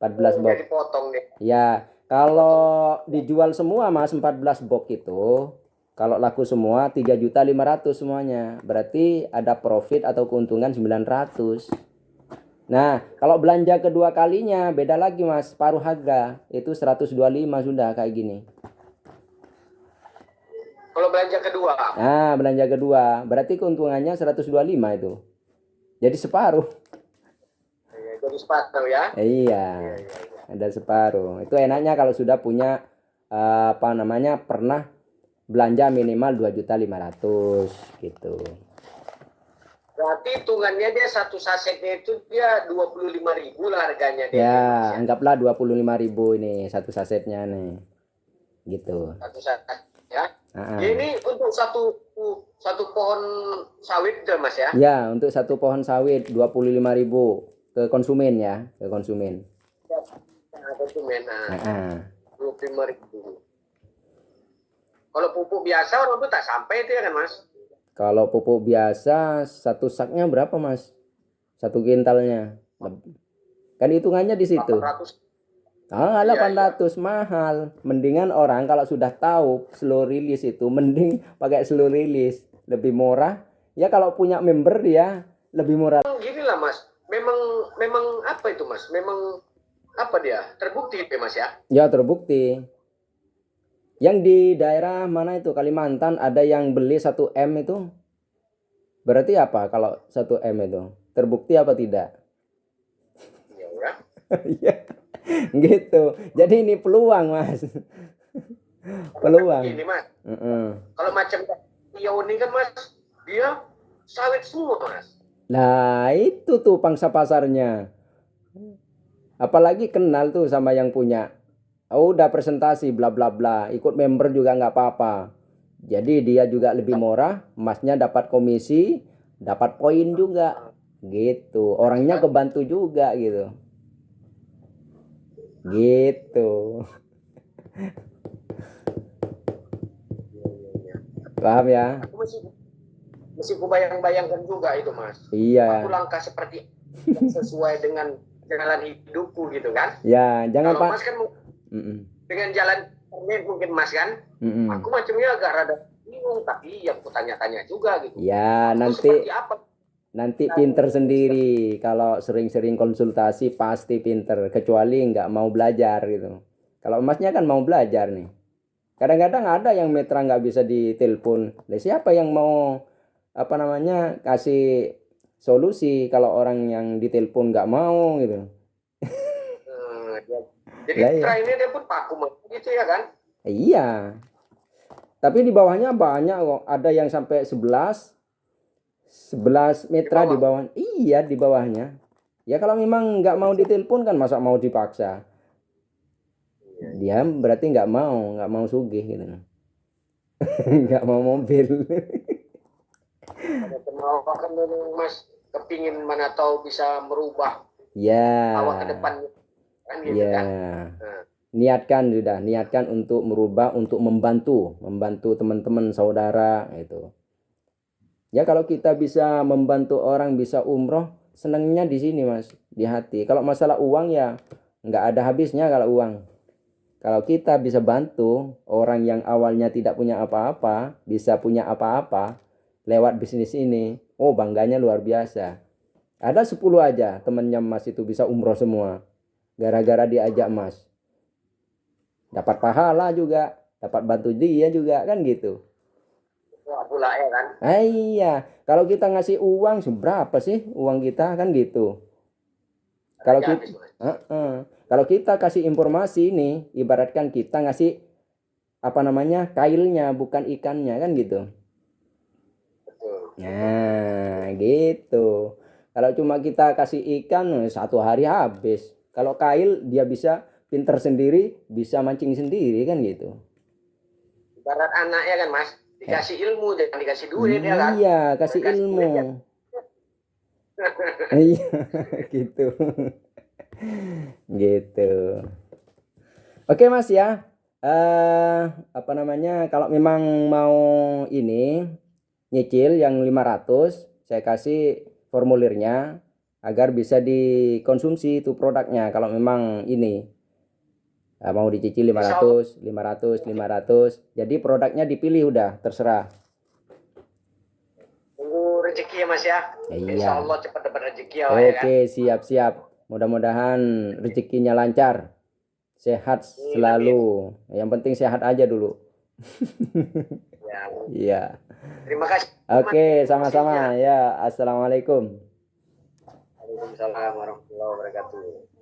Speaker 1: box.
Speaker 2: Jadi potong nih.
Speaker 1: Ya, kalau dijual semua Mas 14 box itu, kalau laku semua 3.500.000 semuanya. Berarti ada profit atau keuntungan 900. Nah, kalau belanja kedua kalinya beda lagi Mas, paruh harga. Itu 125 sudah kayak gini.
Speaker 2: Kalau belanja kedua.
Speaker 1: Nah, belanja kedua. Berarti keuntungannya 125 itu. Jadi separuh.
Speaker 2: Ya, jadi separuh ya.
Speaker 1: Iya.
Speaker 2: Iya, iya, iya.
Speaker 1: Ada separuh. Itu enaknya kalau sudah punya apa namanya, pernah belanja minimal 2.500.000 gitu.
Speaker 2: Berarti hitungannya dia satu sasetnya itu dia 25.000 lah harganya dia.
Speaker 1: Ya, anggaplah 25.000 ini satu sasetnya nih. Gitu.
Speaker 2: Satu saset ya.
Speaker 1: Ah,
Speaker 2: Ya, ini untuk satu pohon sawit tuh Mas ya.
Speaker 1: ya, untuk satu pohon sawit 25.000 ke konsumen ya, ke konsumen.
Speaker 2: Nah, konsumen.
Speaker 1: Ah.
Speaker 2: 25.000. Kalau pupuk biasa orang tuh tak sampai itu ya kan Mas?
Speaker 1: Kalau pupuk biasa satu saknya berapa Mas? Satu kintalnya. Kan hitungannya di situ.
Speaker 2: 800.
Speaker 1: Ah,
Speaker 2: Iya,
Speaker 1: 800 mahal. Mendingan orang kalau sudah tahu slow release itu mending pakai slow release, lebih murah. Ya kalau punya member dia lebih murah.
Speaker 2: Gini lah Mas. Memang apa itu Mas? Memang apa dia? Terbukti ya Mas ya?
Speaker 1: Ya terbukti. Yang di daerah mana itu Kalimantan ada yang beli 1 M itu. Berarti apa kalau 1 M itu? Terbukti apa tidak?
Speaker 2: Iya ya.
Speaker 1: Iya. Gitu. Jadi ini peluang, Mas. Peluang.
Speaker 2: Ini Mas. Kalau macam Rio ini kan Mas, dia sawit semua Mas.
Speaker 1: Nah, itu tuh pangsa pasarnya. Apalagi kenal tuh sama yang punya. Oh, udah presentasi bla bla bla, ikut member juga nggak apa-apa. Jadi dia juga lebih murah, emasnya dapat komisi, dapat poin juga. Gitu. Orangnya kebantu juga gitu. Gitu. Paham ya?
Speaker 2: Aku masih kubayang-bayangkan juga itu Mas.
Speaker 1: Iya.
Speaker 2: Aku langkah seperti yang sesuai dengan jalan hidupku gitu kan.
Speaker 1: Ya, jangan
Speaker 2: Kalau
Speaker 1: Pak.
Speaker 2: Mas kan dengan jalan internet mungkin Mas kan. Aku macamnya agak rada bingung tapi ya aku tanya-tanya juga gitu.
Speaker 1: Ya,
Speaker 2: aku seperti apa?
Speaker 1: Nanti pinter sendiri. Kalau sering-sering konsultasi pasti pinter. Kecuali nggak mau belajar gitu. Kalau emasnya kan mau belajar nih. Kadang-kadang ada yang mitra nggak bisa ditelepon. Nah, siapa yang mau apa namanya kasih solusi kalau orang yang ditelepon nggak mau gitu.
Speaker 2: Jadi
Speaker 1: Ya,
Speaker 2: mitra
Speaker 1: iya.
Speaker 2: ini dia pun paku gitu ya kan?
Speaker 1: Iya. Tapi di bawahnya banyak kok. Ada yang sampai 11 mitra di bawah. Iya, di bawahnya. Ya kalau memang nggak mau ditelepon kan masa mau dipaksa. Dia berarti nggak mau sugih gitu. Nggak mau mobil.
Speaker 2: Mau kan Mas kepingin mana tahu bisa merubah
Speaker 1: Ya.
Speaker 2: awak ke depan kan gitu
Speaker 1: Ya.
Speaker 2: kan.
Speaker 1: Niatkan untuk merubah, untuk membantu teman-teman saudara itu. Ya kalau kita bisa membantu orang bisa umroh, senangnya di sini Mas, di hati. Kalau masalah uang ya nggak ada habisnya kalau uang. Kalau kita bisa bantu orang yang awalnya tidak punya apa-apa, bisa punya apa-apa lewat bisnis ini, oh bangganya luar biasa. Ada 10 aja temannya Mas itu bisa umroh semua. Gara-gara diajak Mas. Dapat pahala juga, dapat bantu dia juga kan gitu.
Speaker 2: Wah, pula ya kan.
Speaker 1: Iya, kalau kita ngasih uang seberapa sih uang kita kan gitu. Kalau kita kasih informasi ini, ibaratkan kita ngasih apa namanya kailnya bukan ikannya kan gitu. Nah, gitu. Kalau cuma kita kasih ikan 1 hari habis. Kalau kail dia bisa pinter sendiri, bisa mancing sendiri kan gitu.
Speaker 2: Ibarat anak ya kan Mas, dikasih ilmu jangan dikasih duit ya kan.
Speaker 1: Iya, kasih ilmu. Iya, gitu. Gitu. Oke Mas ya. Apa namanya? Kalau memang mau ini nyicil yang 500, saya kasih formulirnya agar bisa dikonsumsi itu produknya. Kalau memang ini mau dicicil 500. Jadi produknya dipilih udah terserah.
Speaker 2: Tunggu rezeki ya Mas ya.
Speaker 1: Iya.
Speaker 2: Insya Allah cepat dapat rezeki ya.
Speaker 1: Oke, siap. Mudah-mudahan rezekinya lancar. Sehat selalu. Yang penting sehat aja dulu.
Speaker 2: Ya,
Speaker 1: Iya.
Speaker 2: terima kasih.
Speaker 1: Oke, sama-sama. Ya, assalamualaikum.
Speaker 2: Waalaikumsalam warahmatullahi wabarakatuh.